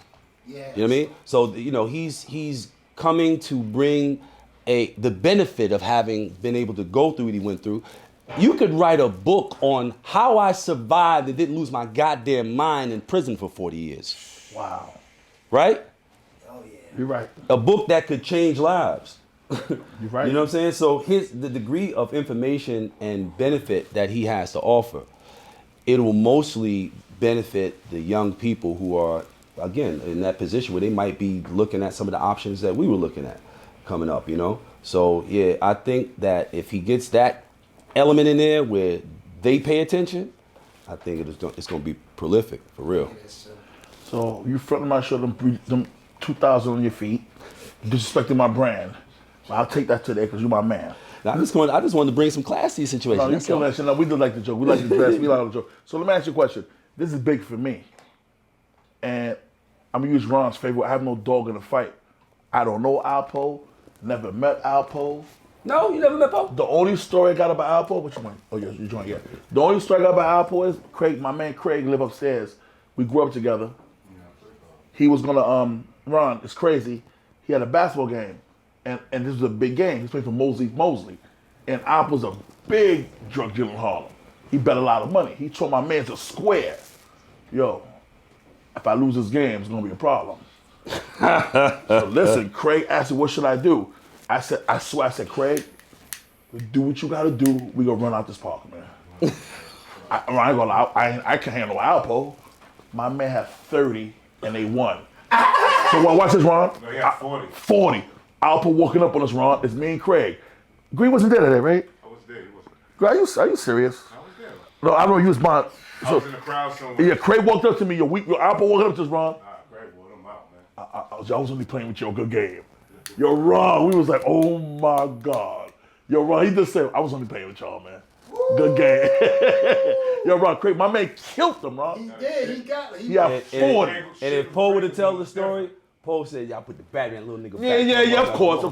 Yeah. You know what I mean? So, he's coming to bring the benefit of having been able to go through what he went through. You could write a book on how I survived and didn't lose my goddamn mind in prison for 40 years. wow. Right? Oh, yeah. You're right. A book that could change lives. You're right. You know what I'm saying? So the degree of information and benefit that he has to offer, it will mostly benefit the young people who are, again, in that position where they might be looking at some of the options that we were looking at coming up, So, yeah, I think that if he gets that element in there where they pay attention, I think it's going to be prolific, for real. So you fronting my shirt, them 2,000 on your feet, disrespecting my brand. I'll take that today because you're my man. Now, I just wanted to bring some class to the situation. No, you That's kill all. that shit. No, we do like the joke. We like the dress. We like the joke. So let me ask you a question. This is big for me. And I'm going to use Ron's favorite. I have no dog in the fight. I don't know Alpo. Never met Alpo. No, you never met Poe? The only story I got about Alpo, which one? Oh, yes, you joined, yeah. The only story I got about Alpo is Craig, my man Craig, live upstairs. We grew up together. He was going to, Ron, it's crazy. He had a basketball game. And this was a big game. He's playing for Mosley. And Alpo's a big drug dealer in Harlem. He bet a lot of money. He told my man to square. Yo, if I lose this game, it's going to be a problem. So listen, Craig asked me, what should I do? I said, Craig, do what you got to do. We going to run out this park, man. I can't handle Alpo. My man had 30 and they won. So watch this, Ron. No, he had 40. 40. Alpo walking up on us, Ron. It's me and Craig. Green wasn't there today, right? I was there. He wasn't. Greg, are you serious? I was there. No, I don't know. You was mine. I was in the crowd somewhere. Yeah, Craig walked up to me. Yo, Alpo walked up to us, Ron. Greg wore them out, man. I was only playing with you a good game. Yo, Ron, we was like, oh my God. Yo, Ron, he just said, I was only playing with y'all, man. Good game. Yo, Ron, Craig, my man killed them, Ron. He did. He got it. He had 40. And if Poe would have told the story, Poe said, y'all put the battery in that little nigga. Yeah, of course.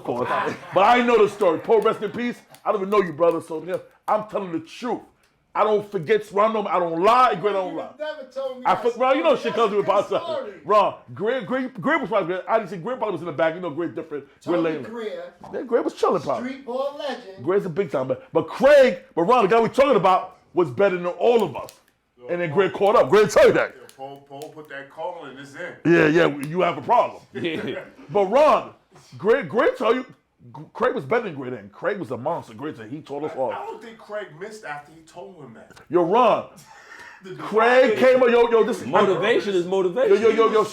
But I know the story. Paul, rest in peace. I don't even know you, brother. So yeah, I'm telling the truth. I don't forget. Ron, I don't lie. Greg don't lie. Never told me Ron, you know shit comes with That's a about good story. Ron, Greg was probably. I didn't see Greg probably was in the back. You know, Greg different. Greg Tony lane. Greer, Yeah, Greg was chilling probably. street ball legend. Greg's a big time, but Ron, the guy we talking about was better than all of us. And then Greg caught up. Greg tell you that. Paul put that colon in his in. Yeah, you have a problem. But Ron, Greg tell you, Craig was better than Greg then. Craig was a monster. Greg said he told us all. I don't think Craig missed after he told him that. Yo, Ron, Craig came up, yo, this Motivation is motivation. Yo,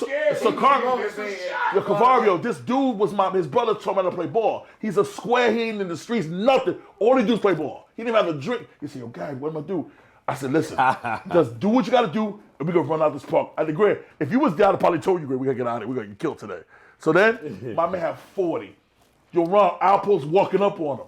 Cavario, this dude was his brother taught me how to play ball. He's a square, he ain't in the streets, nothing. All he do is play ball. He didn't have a drink. He said, yo, Gary, what am I do? I said, listen, just do what you gotta do, and we're gonna run out this park. I said, Greg, if you was there, I'd probably told you, Greg, we gotta get out of here, we're gonna get killed today. So then, my man had 40. Yo, Ron, Alpo's walking up on him.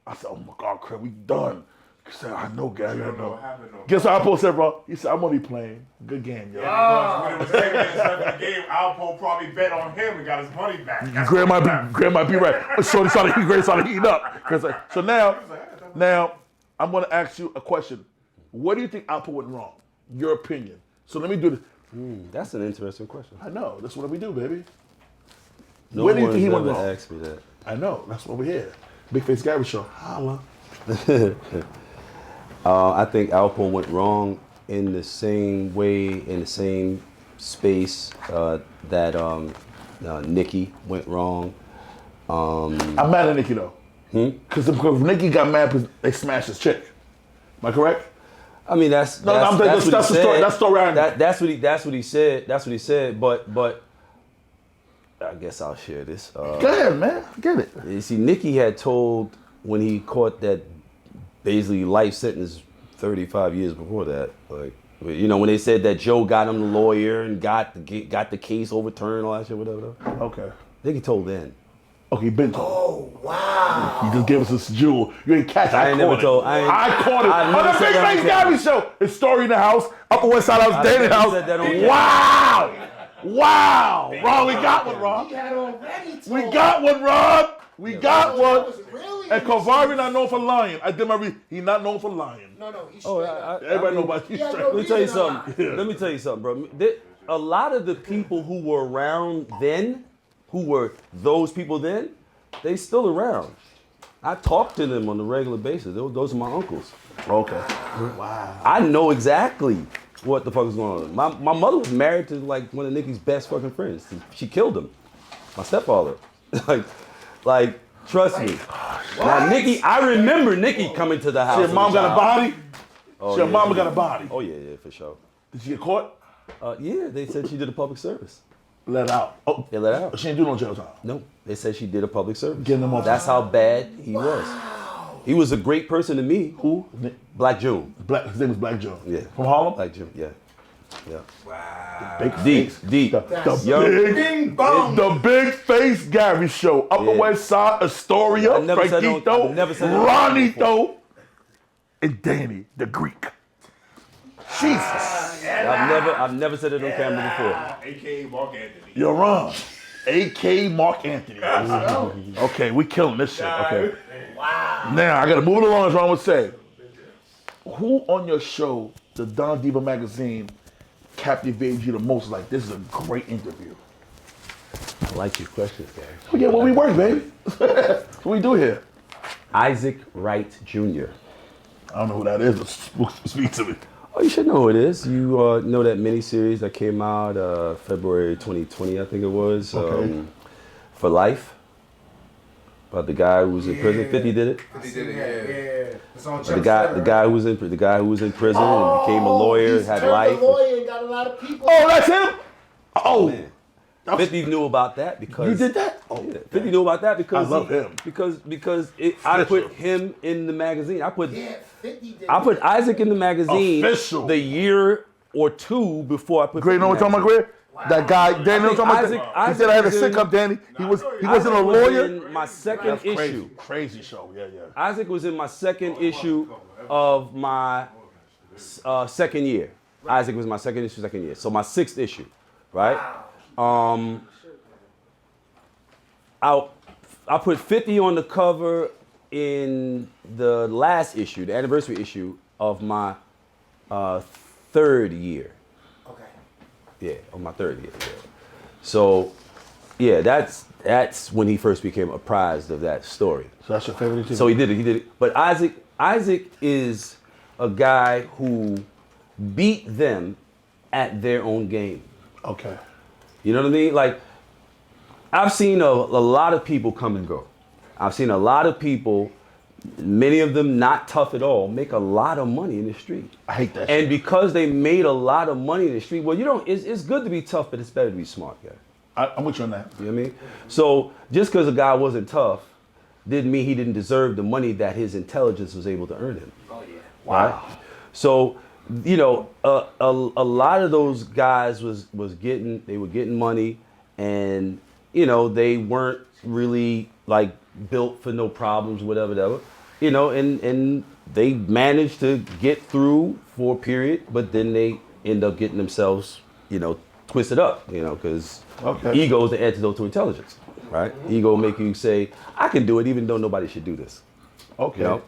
I said, oh my God, Craig, we done. He said, I know, Gary, I know. Guess what Alpo said, bro? He said, I'm only playing. Good game, yo. When it was 10 minutes left in the game, Alpo probably bet on him and got his money back. Greg might be right. So he started heating up. So now, I'm gonna ask you a question. What do you think Alpo went wrong? Your opinion. So let me do this. That's an interesting question. I know. That's what we do, baby. No Where do you think he went one's wrong? ever asked me that. I know. That's what we're here. Big Face Gary Show. Holla. I think Alpo went wrong in the same way, in the same space that Nicky went wrong. I'm mad at Nicky though. Because Nicky got mad because they smashed his chick. Am I correct? I mean, that's the story. That's the story. That's what he said. That's what he said. But I guess I'll share this. Go ahead, man. Get it. You see, Nicky had told when he caught that basically life sentence 35 years before that. Like, you know, when they said that Joe got him the lawyer and got the case overturned, all that shit, whatever. Okay. Nicky told then. Okay, been told. Oh, wow. He just gave us this jewel. You ain't catch it. I never told. I caught it. On the Big Face Gary Show. His story in the house. Upper West Side House, dating house. Wow. Wow. Ron, we got one, Ron. We got one, Ron. We got one. And Cavario not known for lying. I did my he not known for lying. No, he's everybody know about you. Let me tell you something. Let me tell you something, bro. A lot of the people who were around then, who were those people then, they still around. I talk to them on a regular basis. Those are my uncles. Okay. Wow. I know exactly what the fuck is going on. My mother was married to like one of Nicky's best fucking friends. She killed him. My stepfather. like trust me. Now Nicky, I remember Nicky coming to the house. Your mom got a body? Oh, your mama got a body? Oh yeah, for sure. Did she get caught? Yeah, they said she did a public service. Let out. Oh, they let out. She didn't do no jail time. No, they said she did a public service. Getting them off. That's how bad he was. He was a great person to me. Who? Black June. His name was Black June. Yeah. From Harlem? Black June. Yeah. Wow. Deep. The Big Face Gary Show. Upper West Side, Astoria, Frankito, Ronito, and Danny the Greek. Jesus. I've never said it on camera before. AKA Mark Anthony. You're wrong. AKA Mark Anthony. Okay, we killing this shit. Okay. Wow. Now I gotta move it along, as Ron would say. Who on your show, the Don Diva magazine, captivated you the most? Like, this is a great interview. I like your questions, Gary. Oh, yeah, well, we work, baby. What we do here? Isaac Wright Jr. I don't know who that is. Speak to me. Oh, you should know who it is. You know that miniseries that came out February 2020, I think it was, for Life. About the guy who was in prison. 50 did it. 50 did it, It's on the guy who was in prison and became a lawyer, had life. A lawyer and got a lot of people. Oh, that's him. Oh, man. 50 knew about that because you did that. Oh, yeah. 50 knew about that because I love him. Because I put him in the magazine. I put 50 did Isaac in the magazine Official. the year or two before I put. Greg, know what I'm talking about, Greg? Wow. That guy, Danny, know what I'm talking about? He said I had a sitcom, Danny. He wasn't a lawyer. In my second issue. Crazy show, yeah. Isaac was in my second issue of my second year. Isaac was my second year. So my sixth issue, right? I put 50 on the cover in the last issue, the anniversary issue of my third year. Okay. Yeah, of my third year. Yeah. So, yeah, that's when he first became apprised of that story. So that's your favorite issue? So he did it. But Isaac is a guy who beat them at their own game. Okay. You know what I mean? Like, I've seen a lot of people come and go. I've seen a lot of people many of them not tough at all, make a lot of money in the street. I hate that And shit. because they made a lot of money in the street, well, you don't. It's good to be tough, but it's better to be smart, guy. I'm with you on that. You know what I mean? So just because a guy wasn't tough didn't mean he didn't deserve the money that his intelligence was able to earn him. Oh yeah. Wow. Right? So, you know, a lot of those guys were getting money, and you know, they weren't really like built for no problems, whatever. You know, and they managed to get through for a period, but then they end up getting themselves, you know, twisted up, you know, because ego is the antidote to intelligence, right? Ego make you say, I can do it even though nobody should do this. Okay. You know?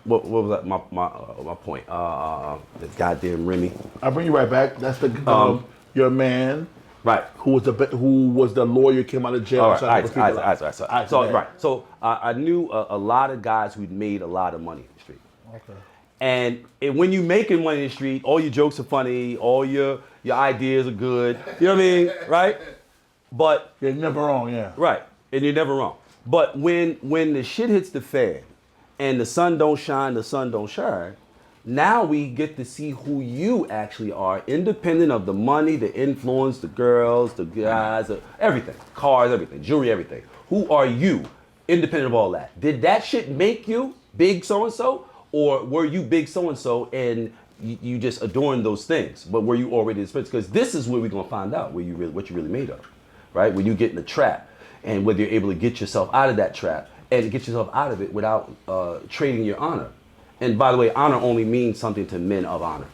What was that? My point. The goddamn Remy. I'll bring you right back. That's the your man, right? Who was the lawyer, came out of jail. All right. So I knew a lot of guys who'd made a lot of money in the street. Okay. And when you making money in the street, all your jokes are funny, all your ideas are good. You know what I mean, right? But you're never wrong, yeah. Right, and you're never wrong. But when the shit hits the fan, and the sun don't shine, the sun don't shine, now we get to see who you actually are, independent of the money, the influence, the girls, the guys, everything, cars, everything, jewelry, everything. Who are you, independent of all that? Did that shit make you big so-and-so? Or were you big so-and-so and you just adorned those things? But were you already expensive? Because this is where we're going to find out what you're really made of, right? When you get in the trap and whether you're able to get yourself out of that trap and get yourself out of it without trading your honor. And by the way, honor only means something to men of honor.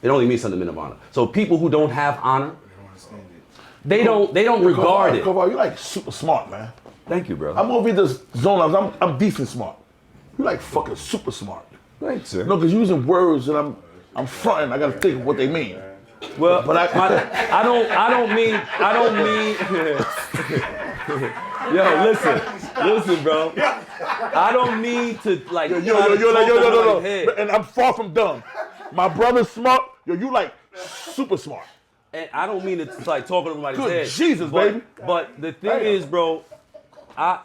It only means something to men of honor. So people who don't have honor, they don't regard it. Cavario, you're like super smart, man. Thank you, bro. I'm over here this zone. I'm decent smart. You're like fucking super smart. Thanks, sir. No, because you're using words and I'm fronting. I gotta think of what they mean. Well, but I don't mean. Yo, listen, bro. I don't mean to like. Yo. And I'm far from dumb. My brother's smart. Yo, you like super smart. And I don't mean to like talk over somebody's Good head. Jesus, baby. But the thing is, bro, I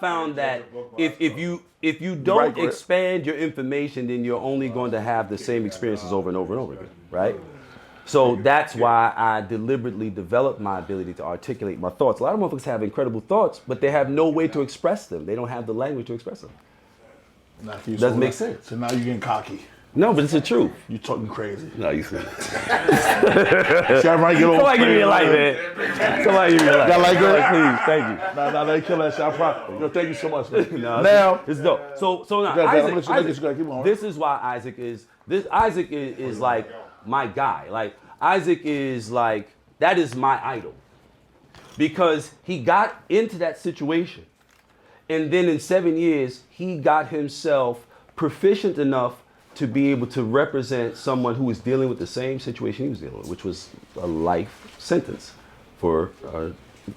found that if you don't expand your information, then you're only going to have the same experiences over and over and over again, right? So that's why I deliberately developed my ability to articulate my thoughts. A lot of motherfuckers have incredible thoughts, but they have no way to express them. They don't have the language to express them. Doesn't make sense. So now you're getting cocky. No, but it's the truth. You talking crazy. No, you see. Somebody give me a light, man. Somebody give me a light. Y'all like that? Please, thank you. Nah, they kill that shit. I promise. Yo, thank you so much, man. Now it's dope. So now Isaac, this is why Isaac is like my guy. Like Isaac is like, that is my idol. Because he got into that situation. And then in 7 years, he got himself proficient enough to be able to represent someone who was dealing with the same situation he was dealing with, which was a life sentence for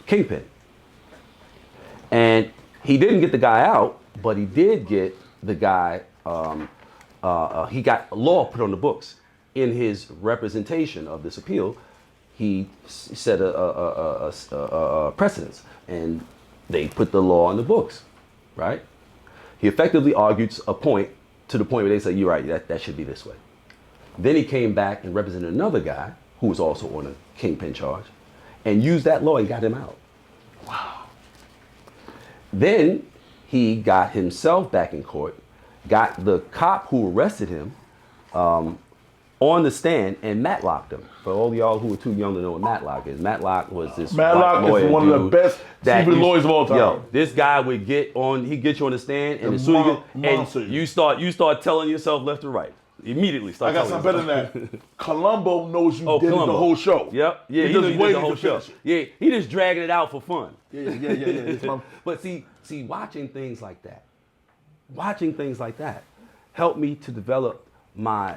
Kingpin. And he didn't get the guy out, but he did get the guy, he got a law put on the books. In his representation of this appeal, he set a precedence, and they put the law on the books, right? He effectively argued a point to the point where they said, you're right, that should be this way. Then he came back and represented another guy who was also on a Kingpin charge and used that law and got him out. Wow. Then he got himself back in court, got the cop who arrested him on the stand and Matlocked him. For all y'all who are too young to know what Matlock is, Matlock was this Matlock is one of the best civil lawyers of all time. Yo, this guy would he get you on the stand, and as soon as you start telling yourself left or right. Immediately start. I got something better than that. Columbo knows you did the whole show. Yep. Yeah, he did the whole show. Yeah, he just dragging it out for fun. Yeah. But see, watching things like that helped me to develop my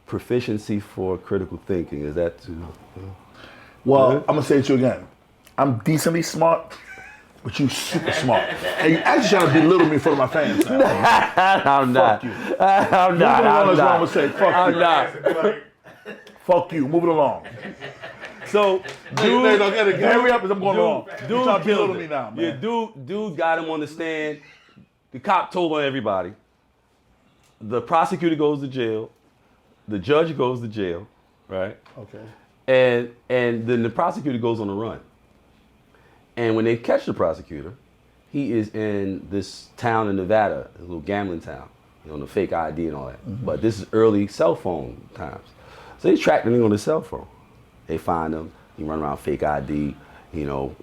proficiency for critical thinking. Is that too? Well, I'm gonna say it to you again. I'm decently smart, but you super smart. And you actually trying to belittle me in front of my fans now. I'm not. Fuck you. I'm not. I'm not. Say, fuck I'm you. not. Fuck you. Move it along. So, Dude, hurry up, 'cause I'm going on. Dude trying to killed belittle me now, man. Yeah, dude got him on the stand. The cop told on everybody. The prosecutor goes to jail. The judge goes to jail, right? Okay. And then the prosecutor goes on the run. And when they catch the prosecutor, he is in this town in Nevada, a little gambling town, the fake ID and all that. Mm-hmm. But this is early cell phone times. So they track him on his cell phone. They find him. He run around fake ID,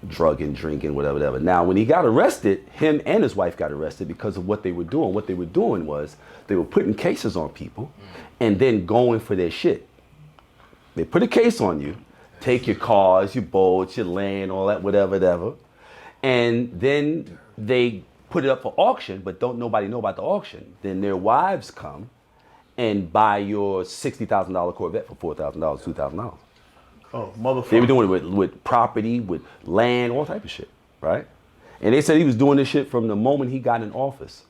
drugging, drinking, whatever. Now, when he got arrested, him and his wife got arrested because of what they were doing. What they were doing was they were putting cases on people and then going for their shit. They put a case on you, take your cars, your boats, your land, all that, whatever. And then they put it up for auction, but don't nobody know about the auction. Then their wives come and buy your $60,000 Corvette for $4,000, $2,000. Oh, motherfucker. They were doing it with property, with land, all type of shit, right? And they said he was doing this shit from the moment he got in office.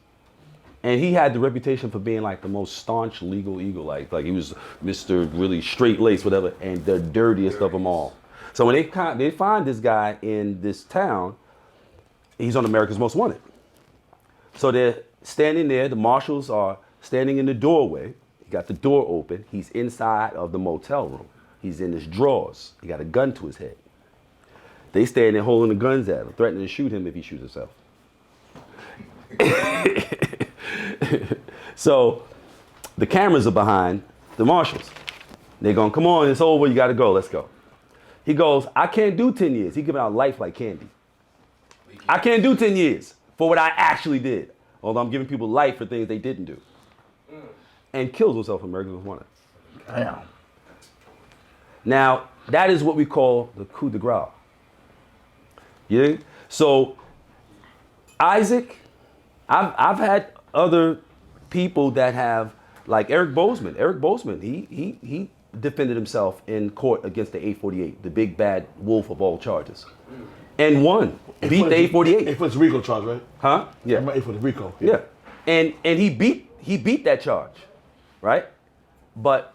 And he had the reputation for being like the most staunch legal eagle, like he was Mr. really straight laced, whatever, and the dirtiest of them all. So when they find this guy in this town, he's on America's Most Wanted. So they're standing there, the marshals are standing in the doorway. He got the door open. He's inside of the motel room. He's in his drawers. He got a gun to his head. They stand there holding the guns at him, threatening to shoot him if he shoots himself. So the cameras are behind the marshals. They're going, come on, it's over, you gotta go, let's go. He goes, I can't do 10 years. He giving out life like candy. I can't do 10 years for what I actually did. Although I'm giving people life for things they didn't do. And kills himself in America's Most Wanted. Damn. Now, that is what we call the coup de grace. Yeah? So, Isaac, I've had other people that have, like Eric Bozeman. Eric Bozeman, he defended himself in court against the 848, the big bad wolf of all charges. And won. Beat the 848. It was RICO charge, right? Huh? Yeah. It was RICO. Yeah. And he beat that charge, right? But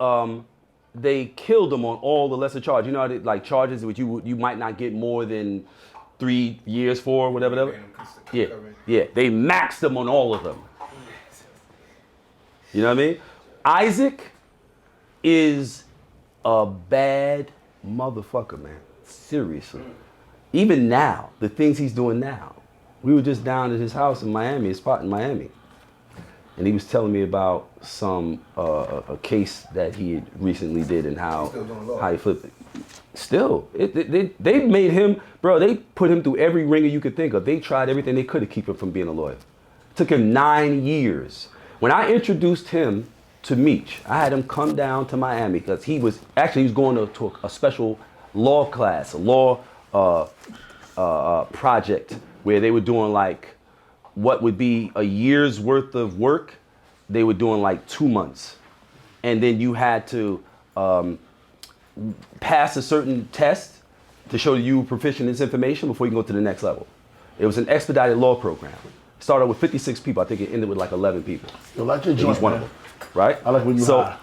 they killed him on all the lesser charges. You know, like charges which you might not get more than 3 years for, whatever. Yeah. They maxed him on all of them. You know what I mean? Isaac is a bad motherfucker, man. Seriously. Even now, the things he's doing now. We were just down at his house in Miami, his spot in Miami. And he was telling me about some a case that he had recently did and how he flipped it. Still, they made him, bro, they put him through every ringer you could think of. They tried everything they could to keep him from being a lawyer. It took him 9 years. When I introduced him to Meech, I had him come down to Miami because he was going to a special law class, a law project where they were doing like what would be a year's worth of work. They were doing like 2 months. And then you had to pass a certain test to show that you were proficient in this information before you can go to the next level. It was an expedited law program. It started with 56 people. I think it ended with like 11 people. You like your He's joint, one of them, right? I like when you high.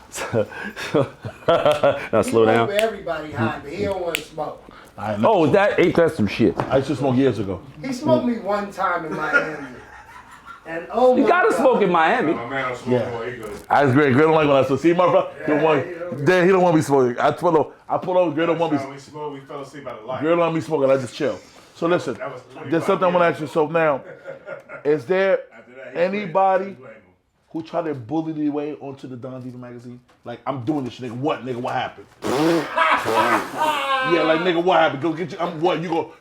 Now slow down. Everybody high, but he don't want to smoke. Oh, ain't that some shit? I used to smoke years ago. He smoked me one time in Miami. And oh You my gotta God. smoke in Miami. My man don't smoke more, he good. I was great. Great don't like when I said, see my brother? He don't want me smoking. I pull over, Great don't want me When we smoked, we fell asleep by the light. Great don't want me smoking. I just chill. So listen, That was 25 there's something I want to ask you. So now, is there After that, he anybody blamed him. who tried to bully their way onto the Don Diva magazine? Like, I'm doing this shit, nigga. What, nigga? What happened? Yeah, like, nigga, what happened? Go get you.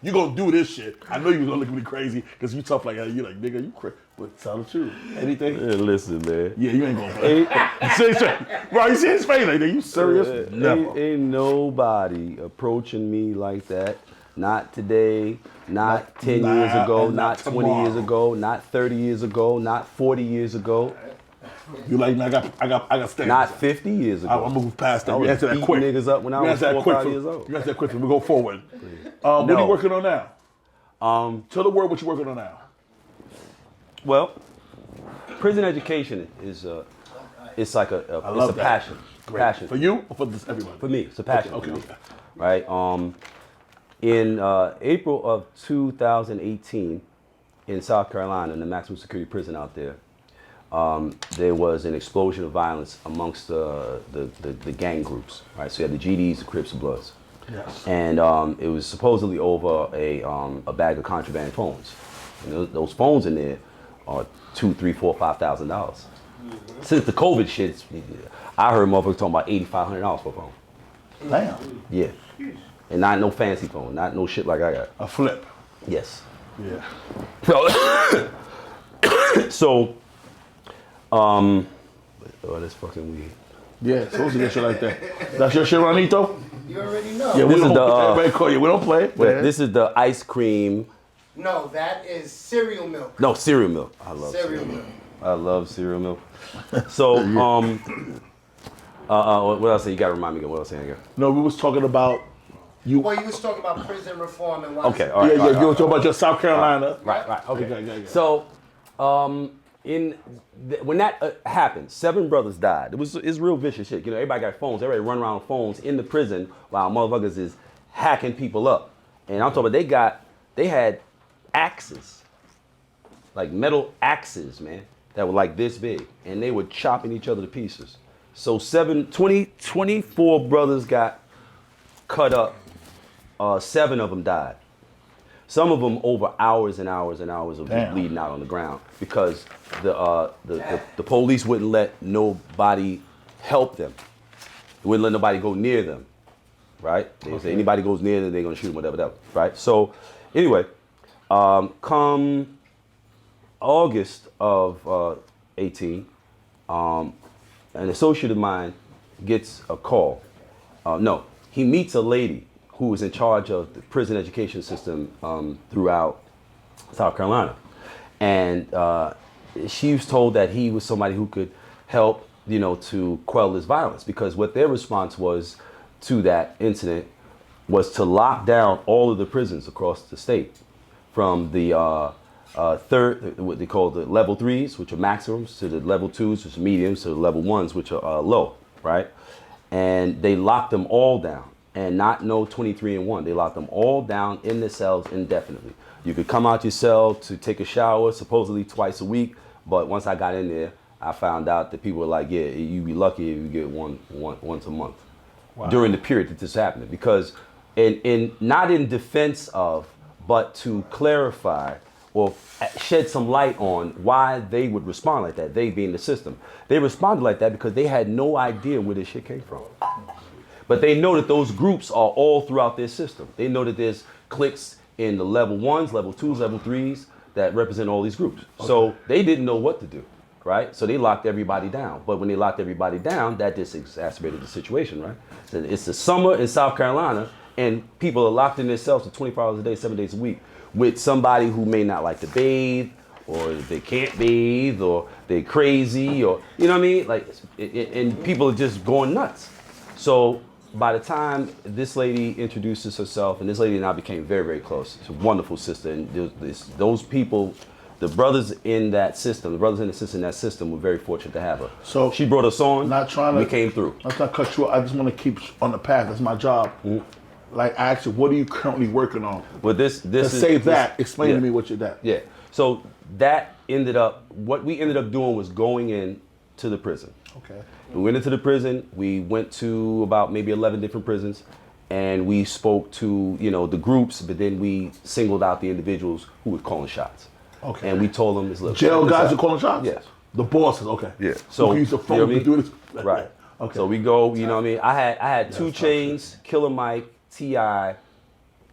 You gonna do this shit? I know you gonna look at me crazy because you tough like that. You like, nigga, you crazy. But tell the truth. Anything? Yeah, listen, man. Yeah, you ain't gonna play. Bro, you see his face? Like, you serious? Never. Ain't nobody approaching me like that. Not today, not 10 years ago, not 20 years ago, not 30 years ago, not 40 years ago. You like, man, I got standards. Not 50 years ago. I'll move past that. I You was answer that beating quick. niggas up when I You was answer that 4 or quick 5 for- years old. You answer that quick. We go forward. What are you working on now? Tell the world what you're working on now. Well, prison education is it's like love that. passion. Great. Passion For you or for everybody? For me, it's a passion. Okay. for me. right? In April of 2018, in South Carolina, in the maximum security prison out there, there was an explosion of violence amongst the gang groups, right? So you had the GDs, the Crips, and Bloods. Yes. And it was supposedly over a bag of contraband phones. And those phones in there are $2,000, $3,000, $4,000, $5,000. Since the COVID shit, I heard motherfuckers talking about $8,500 for a phone. Damn. Yeah. And not no fancy phone, not no shit like I got. A flip. Yes. Yeah. So, oh, that's fucking weird. Yeah, supposed to get shit like that. That's your shit, Ronito? You already know. Yeah, This we is don't, the, everybody call you. We don't play. This is the ice cream. No, that is cereal milk. No, cereal milk. I love Cereal milk. I love cereal milk. So, what else? You gotta remind me again. What else? Again? No, we was talking about you. Well, you was talking about prison reform and why. Okay, all right. Yeah, you were talking about your South Carolina. Right. Okay. Okay. So, when that happened, 7 brothers died. It's real vicious shit. You know, everybody got phones. Everybody run around with phones in the prison while motherfuckers is hacking people up. And I'm talking about they had axes, like metal axes, man, that were like this big, and they were chopping each other to pieces. So 24 brothers got cut up. 7 of them died. Some of them over hours and hours and hours of just bleeding out on the ground because the police wouldn't let nobody help them. They wouldn't let nobody go near them, right? They say anybody goes near them, they're gonna shoot them, whatever, right? So anyway, come August of 18, an associate of mine gets a call. No, he meets a lady who was in charge of the prison education system throughout South Carolina. And she was told that he was somebody who could help, you know, to quell this violence, because what their response was to that incident was to lock down all of the prisons across the state, from the what they call the level 3s, which are maximums, to the level 2s, which are mediums, to the level 1s, which are low, right? And they locked them all down. And not no 23 and 1. They locked them all down in the cells indefinitely. You could come out your cell to take a shower, supposedly twice a week. But once I got in there, I found out that people were like, yeah, you'd be lucky if you get once a month. Wow. During the period that this happened. Because not in defense of, but to clarify or shed some light on why they would respond like that, they being the system. They responded like that because they had no idea where this shit came from. But they know that those groups are all throughout their system. They know that there's cliques in the level 1s, level 2s, level 3s that represent all these groups. Okay. So they didn't know what to do, right? So they locked everybody down. But when they locked everybody down, that just exacerbated the situation, right? So it's the summer in South Carolina, and people are locked in their cells for 24 hours a day, 7 days a week, with somebody who may not like to bathe, or they can't bathe, or they're crazy, or, you know what I mean? Like, and people are just going nuts. So by the time this lady introduces herself, and this lady and I became very, very close. She's a wonderful sister. And those people, the brothers in that system, the brothers and the sisters in that system were very fortunate to have her. So she brought us on. Not trying to. We came through. I'm trying to cut you off. I just want to keep on the path. That's my job. Mm-hmm. Like, I asked you, what are you currently working on? Well, explain to me what you're that. Yeah. So that ended up, what we ended up doing was going in to the prison. Okay. We went into the prison. We went to about maybe 11 different prisons, and we spoke to, you know, the groups, but then we singled out the individuals who were calling shots. Okay. And we told them, look, jail guys are calling shots? Yes. The bosses, okay. Yeah. So we use the phone to do this. Right. Okay. So we go, you know what I mean? I had 2 Chainz, Killer Mike, T.I.,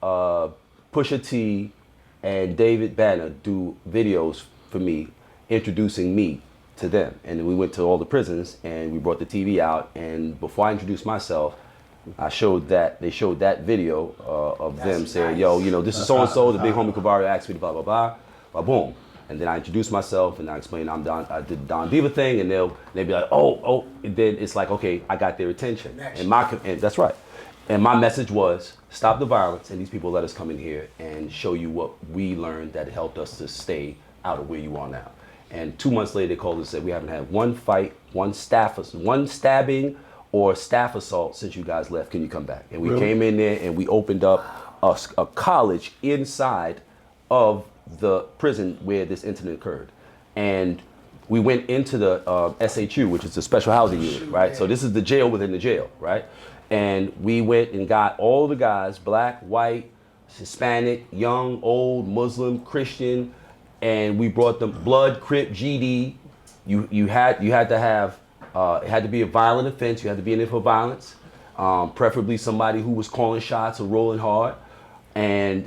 Pusha T, and David Banner do videos for me, introducing me to them. And then we went to all the prisons and we brought the TV out, and before I introduced myself, they showed that video of them saying, yo, you know, this is so-and-so, the big homie Cavario asked me to blah, blah, blah, blah, boom. And then I introduced myself and I explained I did the Don Diva thing, and they'd be like, oh, and then it's like, okay, I got their attention. And that's right. And my message was, stop the violence, and these people let us come in here and show you what we learned that helped us to stay out of where you are now. And 2 months later, they called us and said, we haven't had one fight, one stabbing, or staff assault since you guys left. Can you come back? And we came in there and we opened up a college inside of the prison where this incident occurred. And we went into the SHU, which is the special housing unit, right? So this is the jail within the jail, right? And we went and got all the guys, black, white, Hispanic, young, old, Muslim, Christian, and we brought them blood, Crip, GD. You had to have, it had to be a violent offense. You had to be in there for violence, preferably somebody who was calling shots or rolling hard. And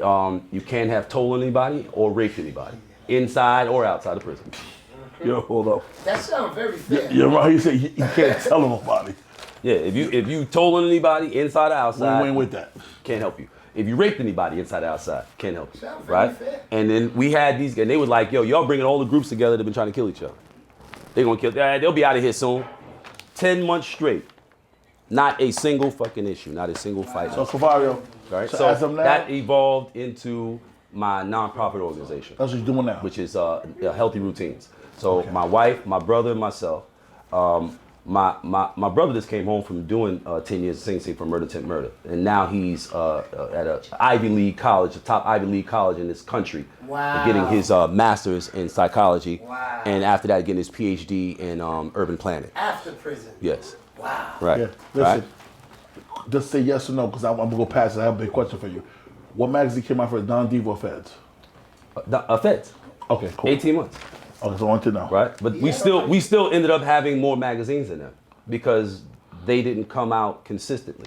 you can't have told anybody or raped anybody, inside or outside of prison. Yo, hold up. That sounds very fair. You're right. You say you can't tell nobody. Yeah, if you told on anybody inside or outside, We went with that. can't help you. If you raped anybody inside or outside, can't help you, Sound very right? fair. And then we had these, and they were like, yo, y'all bringing all the groups together that been trying to kill each other. They're gonna kill, they'll be out of here soon. 10 months straight, not a single fucking issue, not a single fight. So Cavario, Right? so So as of now, that evolved into my nonprofit organization, that's what you're doing now. which is Healthy Routines. So my wife, my brother, and myself. My brother just came home from doing 10 years of sentencing for murder, attempt murder, and now he's at a Ivy League college, a top Ivy League college in this country, Wow. getting his master's in psychology, Wow. and after that getting his PhD in urban planning. After prison. Yes, Wow. right. Yeah, right. listen. Just say yes or no, because I'm gonna go past it. I have a big question for you. What magazine came out for Don Diva or Feds? Feds, Okay, cool. 18 months. Okay, so I want to know. Right, but we still ended up having more magazines in them because they didn't come out consistently.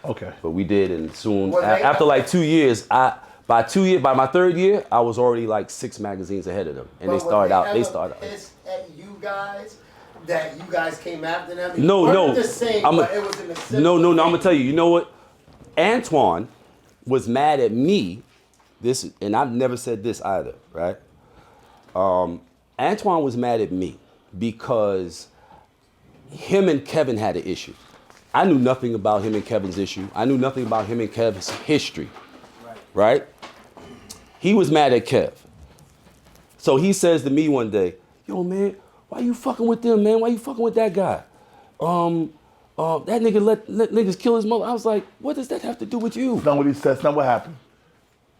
Okay. But we did, and soon Well, they- after like 2 years, by my third year, I was already like 6 magazines ahead of them, and they started out. They pissed at you guys that you guys came after them. You No, weren't no. the same, I'm but it was in the same. No, I'm gonna tell you. You know what? Antoine was mad at me. This, and I've never said this either, right? Antoine was mad at me because him and Kevin had an issue. I knew nothing about him and Kevin's issue. I knew nothing about him and Kevin's history, right? He was mad at Kev. So he says to me one day, yo, man, why you fucking with them, man? Why you fucking with that guy? That nigga let niggas kill his mother. I was like, what does that have to do with you? That's not what he said. That's not what happened.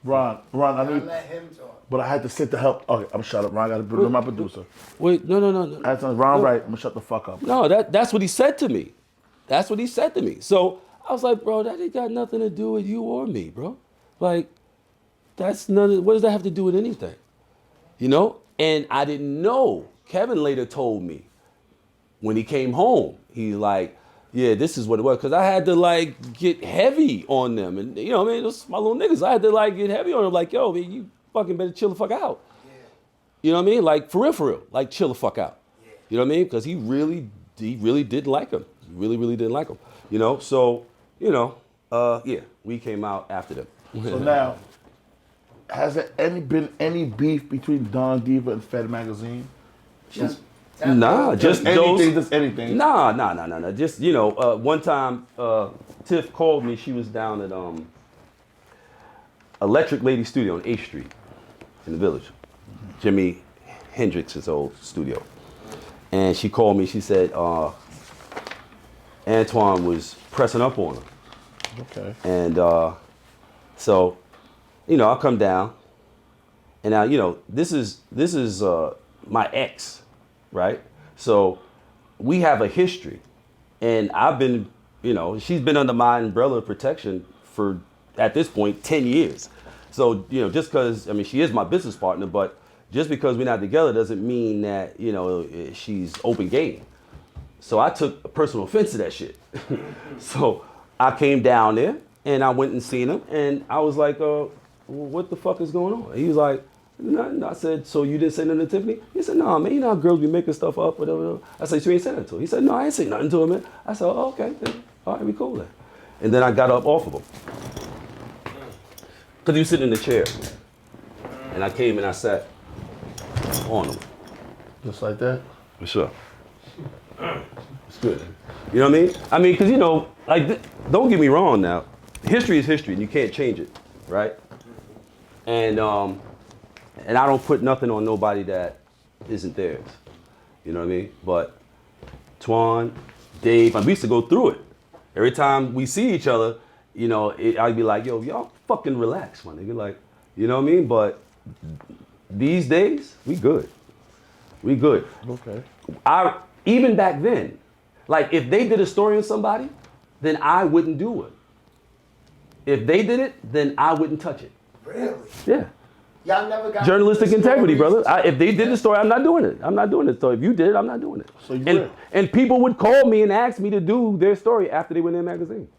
Ron, I I knew, let him talk. but I had to sit to help. Okay, I'm shut up. Ron got to be my producer. Wait, no. I had to Ron right. I'm gonna shut the fuck up. No, that's what he said to me. That's what he said to me. So I was like, bro, that ain't got nothing to do with you or me, bro. Like, that's none. What does that have to do with anything? You know? And I didn't know. Kevin later told me when he came home, he's like, yeah, this is what it was. Because I had to, like, get heavy on them. And, you know what I mean? Those my little niggas. I had to, like, get heavy on them. Like, yo, man, you fucking better chill the fuck out. Yeah. You know what I mean? Like, for real. Like, chill the fuck out. Yeah. You know what I mean? Because he really didn't like him. He really didn't like him. You know? So, you know, yeah, we came out after them. So now, has there been any beef between Don Diva and Fed Magazine? Just Nah, just anything, those. just anything. Nah. Just, you know, one time, Tiff called me. She was down at Electric Lady Studio on 8th Street in the Village. Jimi Hendrix's old studio. And she called me. She said Antoine was pressing up on her. Okay. And so, you know, I come down, and now, you know, this is my ex, right? So we have a history, and I've been, you know, she's been under my umbrella of protection for, at this point, 10 years. So, you know, just because, I mean, she is my business partner, but just because we're not together doesn't mean that, you know, she's open game. So I took a personal offense to that shit. So I came down there and I went and seen him, and I was like, what the fuck is going on? He was like, nothing. I said, so you didn't say nothing to Tiffany? He said, no, man, you know how girls be making stuff up, whatever. I said, so you ain't said nothing to her? He said, no, I ain't say nothing to her, man. I said, oh, okay, then. All right, we cool then. And then I got up off of him. Because he was sitting in the chair. And I came and I sat on him. Just like that? For sure. It's good. You know what I mean? I mean, because, you know, like, don't get me wrong now. History is history, and you can't change it, right? And I don't put nothing on nobody that isn't theirs. You know what I mean? But Twan, Dave, we used to go through it. Every time we see each other, you know, I'd be like, yo, y'all fucking relax, my nigga. Like, you know what I mean? But these days, we good. We good. Okay. Even back then, like if they did a story on somebody, then I wouldn't do it. If they did it, then I wouldn't touch it. Really? Yeah. Y'all never got Journalistic integrity, brother. If they did the story, I'm not doing it. I'm not doing it. So if you did it, I'm not doing it. So you and people would call me and ask me to do their story after they went in their magazine.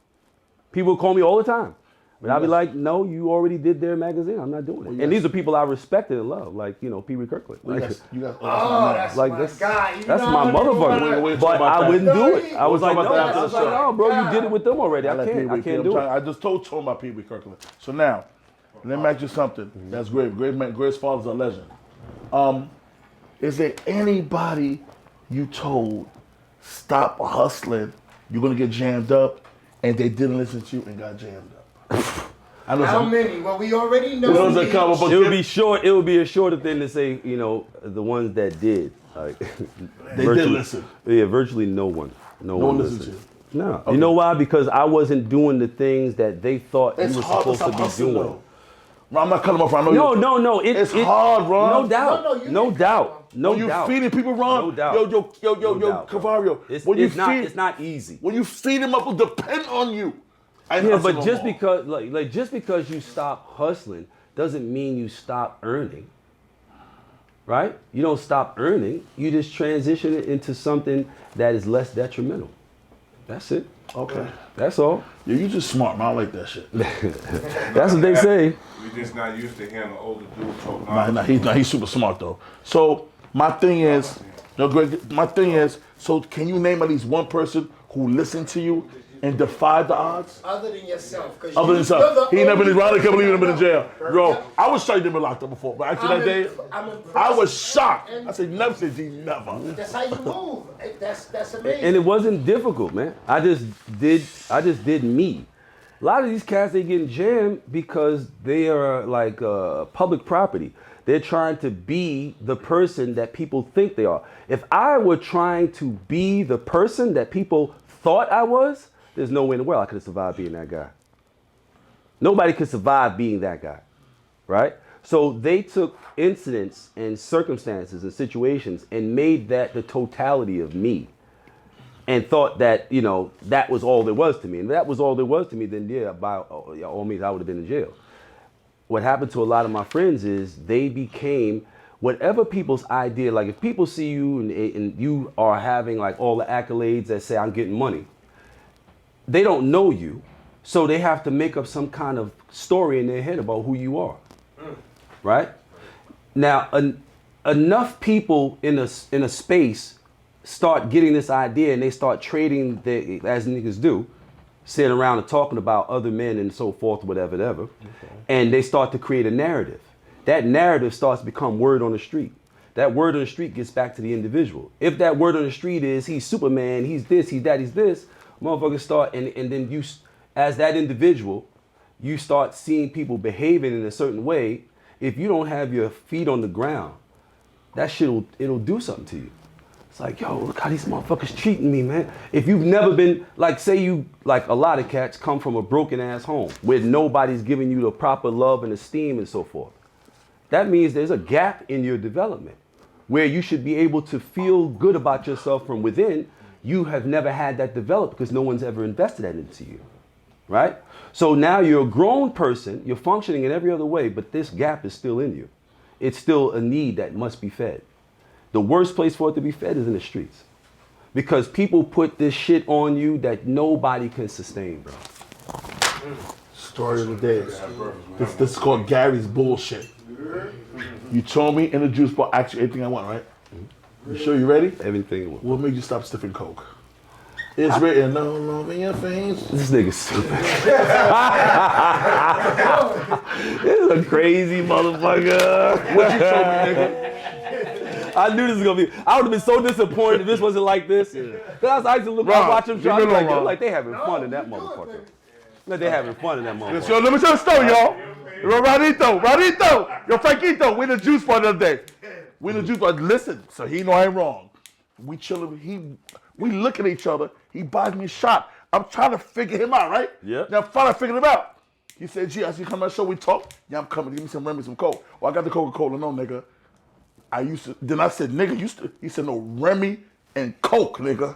People would call me all the time. But I'd be like, no, you already did their magazine. I'm not doing it. And these are people I respected and love, like, you know, Pee Wee Kirkland. Like, that's like my this, guy. You that's know my what I motherfucker. Wait, But I wouldn't do it. I was like, no, about that no, bro, you did it with them already. I can't do it. I just told about Pee Wee Kirkland. So now, let me ask you something. That's great. Greatest father's a legend. Is there anybody you told stop hustling? You're gonna get jammed up, and they didn't listen to you and got jammed up. I know How many? Well, we already know. It would be short. It would be a shorter thing to say. You know, the ones that did. Like, they did listen. Yeah, virtually no one. No one listened to you. No. Okay. You know why? Because I wasn't doing the things that they thought It's you were hard supposed to be hustling, doing. though. I'm not cutting off. I know No. It's hard, Ron. No doubt. No doubt. No When you doubt. feeding people, Ron. No doubt. Yo, No doubt, bro. Cavario. It's not easy. When you feed them up, will depend on you. Yeah, but just because just because you stop hustling doesn't mean you stop earning. Right? You don't stop earning. You just transition it into something that is less detrimental. That's it. Okay. That's all. Yeah, you just smart, man. I like that shit. That's what they say. We just not used to hearing the older dude talk. He's super smart though. So my thing is, so can you name at least one person who listened to you and defied the odds? Other than yourself. Other than himself. He never been around. I can't believe he never been in jail. Bro, I was shocked he'd been locked up before. But actually that day, I was shocked. I said, never said he never. That's how you move. That's amazing. And it wasn't difficult, man. I just did me. A lot of these cats, they getting jammed because they are like public property. They're trying to be the person that people think they are. If I were trying to be the person that people thought I was, there's no way in the world I could have survived being that guy. Nobody could survive being that guy, right? So they took incidents and circumstances and situations and made that the totality of me and thought that, you know, that was all there was to me. And if that was all there was to me, then yeah, by all means, I would have been in jail. What happened to a lot of my friends is they became whatever people's idea, like if people see you and you are having like all the accolades that say I'm getting money, they don't know you, so they have to make up some kind of story in their head about who you are, right? Now, enough people in a space start getting this idea and they start trading, as niggas do, sitting around and talking about other men and so forth, whatever, and they start to create a narrative. That narrative starts to become word on the street. That word on the street gets back to the individual. If that word on the street is he's Superman, he's this, he's that, he's this, motherfuckers start, and then you, as that individual, you start seeing people behaving in a certain way. If you don't have your feet on the ground, that shit it'll do something to you. It's like, yo, look how these motherfuckers treating me, man. If you've never been, like, say you, like a lot of cats come from a broken ass home where nobody's giving you the proper love and esteem and so forth. That means there's a gap in your development where you should be able to feel good about yourself from within. You have never had that developed because no one's ever invested that into you, right? So now you're a grown person, you're functioning in every other way, but this gap is still in you. It's still a need that must be fed. The worst place for it to be fed is in the streets because people put this shit on you that nobody can sustain, bro. Story of the day. This is called Gary's bullshit. You told me in the juice bar, ask you anything I want, right? You sure you ready? Everything. What made you stop sniffing coke? It's written no love in your face. This nigga's stupid. This is a crazy motherfucker. What you told me, nigga? I knew this was gonna be. I would have been so disappointed if this wasn't like this. Cause I used to look, I watch them try. Like they having fun in that motherfucker. Like they having fun in that motherfucker. Yo, let me tell you a story, y'all. Rodito, yo, Frankito, we in the juice bar the other day. We in the juice bar. Listen, so he know I ain't wrong. We chilling. We look at each other. He buys me a shot. I'm trying to figure him out, right? Yeah. Now finally I figured him out. He said, "Gee, I see you come to my show. We talk. Yeah, I'm coming. Give me some Remy, some Coke. Well, I got the Coca-Cola. No, nigga. I used to." Then I said, "Nigga, used to." He said, "No, Remy and Coke, nigga."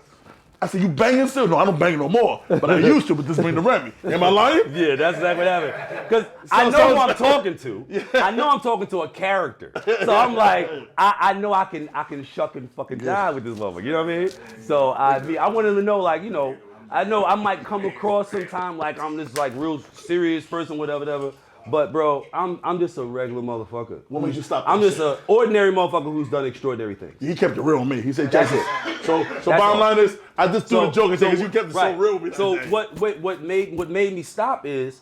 I said, "You banging still?" "No, I don't bang no more. But I used to, but this bring the Remy." Am I lying? Yeah, that's exactly what happened. Because I know who I'm talking to. I know I'm talking to a character. So I'm like, I know I can shuck and fucking die with this motherfucker. You know what I mean? So I wanted to know, like, you know, I know I might come across sometime like I'm this like real serious person, whatever. But bro, I'm just a regular motherfucker. What made you stop? I'm just an ordinary motherfucker who's done extraordinary things. He kept it real with me. He said, "That's it." So bottom line is, I just threw the joke and said, "Because you kept it so real with me." So what made me stop is,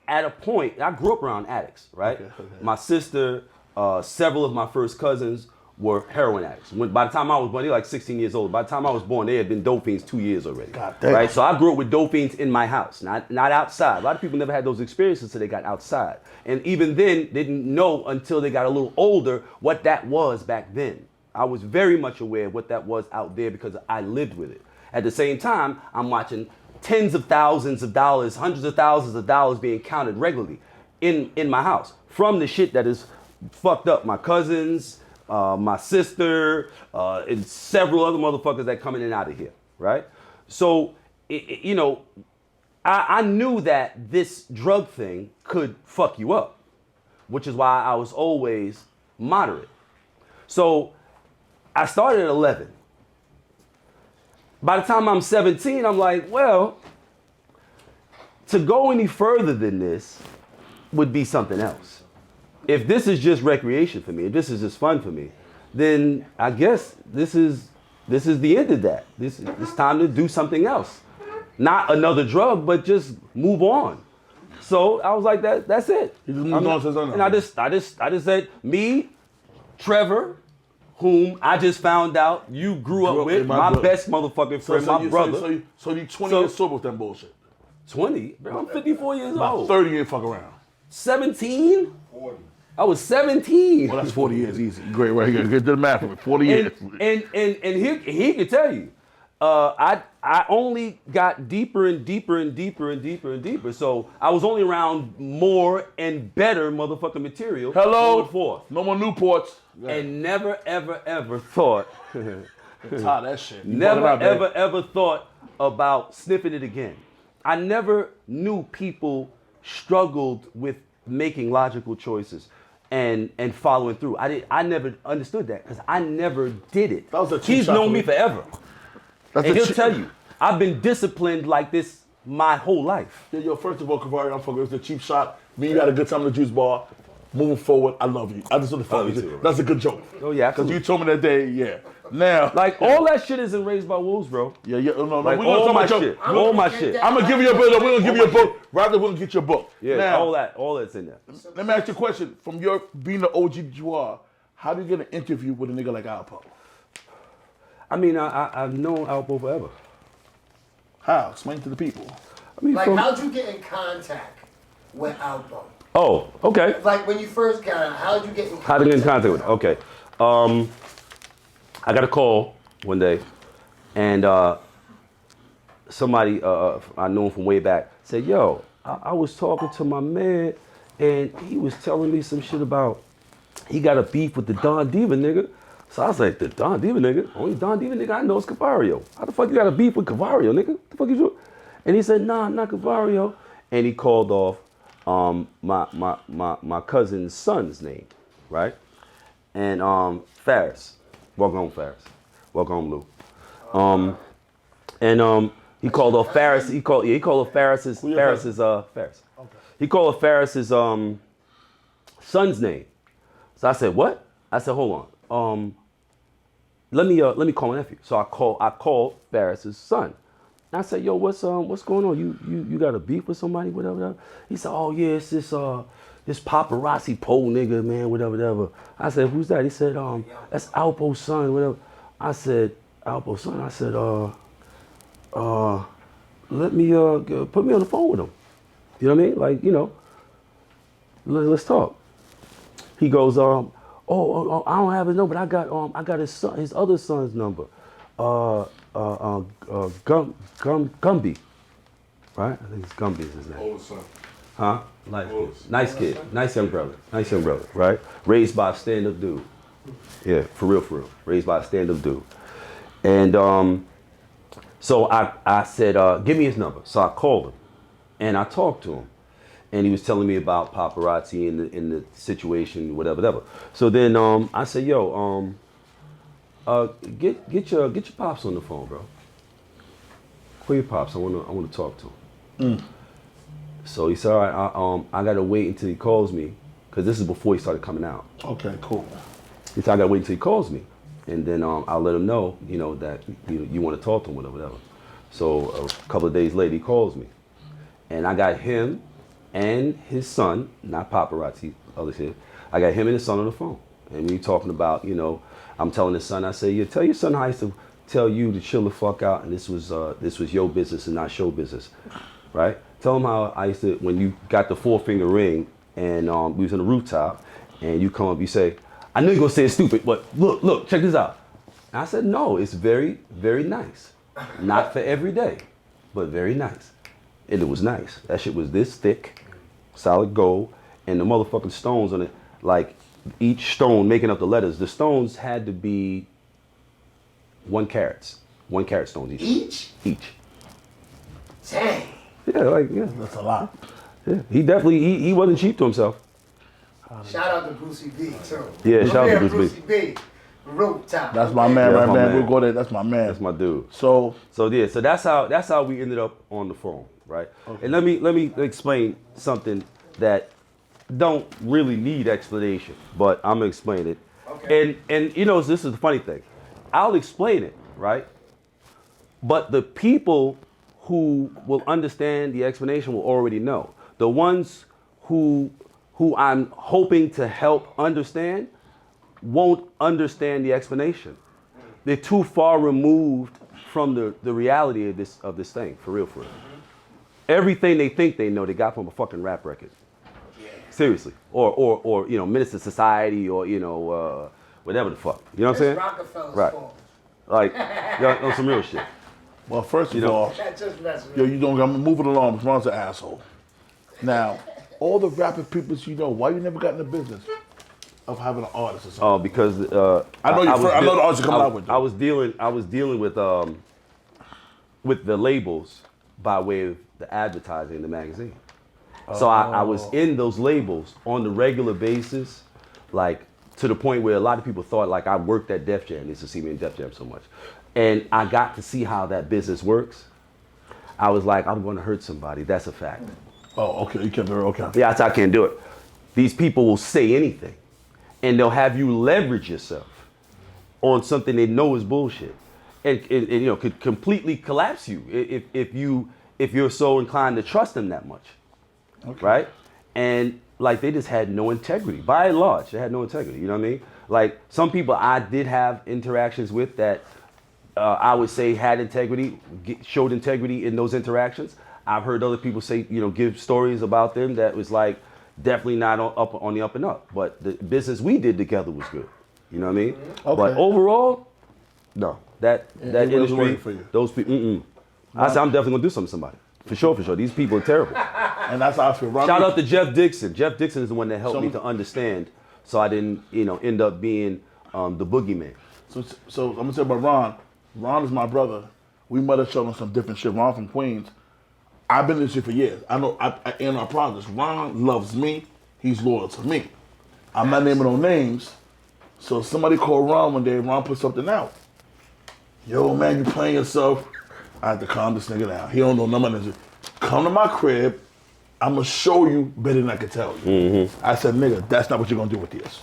at a point, I grew up around addicts, right? Okay. My sister, several of my first cousins were heroin addicts. By the time I was born, they were like 16 years old. By the time I was born, they had been dope fiends 2 years already. God damn. Right? So I grew up with dope fiends in my house, not outside. A lot of people never had those experiences until they got outside. And even then, they didn't know until they got a little older what that was back then. I was very much aware of what that was out there because I lived with it. At the same time, I'm watching tens of thousands of dollars, hundreds of thousands of dollars being counted regularly in my house from the shit that is fucked up. My cousins, my sister, and several other motherfuckers that come in and out of here, right? So, you know, I knew that this drug thing could fuck you up, which is why I was always moderate. So I started at 11. By the time I'm 17, I'm like, well, to go any further than this would be something else. If this is just recreation for me, if this is just fun for me, then I guess this is the end of that. It's time to do something else. Not another drug, but just move on. So I was like, that's it. You just moved on to something. And I just said, me, Trevor, whom I just found out you grew up with, my best motherfucking friend, my brother. So you 20 years sober with that bullshit? 20? Bro, I'm 54 years About old. 30 years fuck around. 17? 40. I was 17. Well, that's 40 years easy. Great, right here. Get to the math of it. 40 years. And he can tell you, I only got deeper and deeper and deeper and deeper and deeper. So I was only around more and better motherfucking material. Hello. Forth. No more Newports. And never, ever, ever thought. Tired that shit. Never, ever thought about sniffing it again. I never knew people struggled with making logical choices and following through. I never understood that because I never did it. That was a cheap He's shot known for me me. forever. And he'll tell you, I've been disciplined like this my whole life. Yeah, yo, first of all, Cavario, I'm fucking. It was a cheap shot. Me and you had a good time at the juice bar. Moving forward, I love you. I just want to fuck with you. That's a good joke. Oh yeah, because you told me that day. Yeah. Now, like all that shit isn't Raised by Wolves, bro. Yeah. No. Like we're gonna all talk my about shit. your, All my shit. I'm gonna give you a book. We're gonna give you a book. Rather, we're gonna get your book. Yeah. Now, all that's in there. Let me ask you a question. From your being the OG that you are, how do you get an interview with a nigga like Alpo? I mean, I've known Alpo forever. How? Explain to the people. I mean, Like, how'd you get in contact with Alpo? Oh, okay. Like, when you first got out, how'd you get in contact? How to get in contact with it? Okay. I got a call one day, and somebody I know him from way back said, yo, I was talking to my man, and he was telling me some shit about he got a beef with the Don Diva nigga. So I was like, the Don Diva nigga? Only Don Diva nigga I know is Cavario. How the fuck you got a beef with Cavario, nigga? What the fuck you doing? And he said, nah, not Cavario. And he called off my cousin's son's name, right? And Ferris. Welcome home, Ferris. Welcome home, Lou. And he called off Ferris. He called off Ferris's Ferris. Okay. He called off Ferris's son's name. So I said, what? I said, hold on. Let me call my nephew. So I called Ferris's son. And I said, yo, what's going on? You got a beef with somebody, whatever. He said, oh yeah, it's this paparazzi pole nigga, man, whatever. I said, who's that? He said, that's Alpo's son, whatever. I said, Alpo's son. I said, let me put me on the phone with him. You know what I mean? Like, you know, let's talk. He goes, I don't have his number, but I got his other son's number. Gumby, right? I think it's Gumby is his name. Old son. Huh? Nice kid. Nice young brother, right? Raised by a stand-up dude. Yeah, for real. Raised by a stand-up dude. And so I said, give me his number. So I called him and I talked to him. And he was telling me about paparazzi in the situation, whatever. So then I said, yo, get your pops on the phone, bro. Call your pops. I wanna talk to him. So he said, all right, I gotta wait until he calls me, because this is before he started coming out. Okay, cool. He said, I gotta wait until he calls me, and then I'll let him know, that you want to talk to him, whatever. So a couple of days later, he calls me, and I got him and his son, not paparazzi, other shit. I got him and his son on the phone, and we talking about, I'm telling his son, I say, yeah, tell your son how I used to tell you to chill the fuck out, and this was your business and not show business, right? Tell him how I used to, when you got the 4-finger ring and we was on the rooftop and you come up, you say, I know you're gonna say it's stupid, but look, check this out. And I said, no, it's very, very nice. Not for every day, but very nice. And it was nice. That shit was this thick, solid gold, and the motherfucking stones on it, like each stone making up the letters, the stones had to be 1 carat. 1 carat stones each. Each. Dang. Yeah, That's a lot. Yeah, he definitely, he wasn't cheap to himself. Shout out to Brucey B, too. Yeah, shout out to Brucey B. Rooftop. That's my man, Yeah, right, that's my man. man. We'll go there. That's my man. That's my dude. So So that's how we ended up on the phone, right? Okay. And let me explain something that don't really need explanation, but I'm gonna explain it. Okay. And this is the funny thing. I'll explain it, right? But the people who will understand the explanation will already know. The ones who I'm hoping to help understand won't understand the explanation. They're too far removed from the reality of this thing, for real. Everything they think they know, they got from a fucking rap record. Seriously. Or Minister Society, or whatever the fuck. You know what I'm saying? Rockefeller's Right. fault. Like, on some real shit. well, first of all, Just messing with yo, you don't. I'm moving along. Ron's an asshole. Now, all the rapping people why you never got in the business of having an artist or something? Oh, because I know I know the artists you're coming out with. I was dealing with the labels by way of the advertising in the magazine. So I was in those labels on the regular basis, like to the point where a lot of people thought like I worked at Def Jam. They used to see me in Def Jam so much. And I got to see how that business works. I was like, I'm going to hurt somebody. That's a fact. Oh, okay. You can't do it. Okay. Yeah, I can't do it. These people will say anything, and they'll have you leverage yourself on something they know is bullshit, and could completely collapse you if you're so inclined to trust them that much, right? And like they just had no integrity. By and large, they had no integrity. You know what I mean? Like some people I did have interactions with that I would say had integrity, showed integrity in those interactions. I've heard other people say, give stories about them that was like definitely not on the up and up. But the business we did together was good. You know what I mean? Okay. But overall, no. That industry, for you. those people, I said I'm definitely gonna do something to somebody. For sure. These people are terrible. And that's how I feel. Shout out to Jeff Dixon. Jeff Dixon is the one that helped me to understand, so I didn't, end up being the boogeyman. So I'm gonna say about Ron. Ron is my brother. We might have shown him some different shit. Ron from Queens. I've been in this shit for years. I know in our process. Ron loves me. He's loyal to me. I'm not naming no names. So somebody called Ron one day. Ron put something out. Yo, man, you playing yourself. I had to calm this nigga down. He don't know none of this. Come to my crib. I'm going to show you better than I can tell you. Mm-hmm. I said, nigga, that's not what you're going to do with this.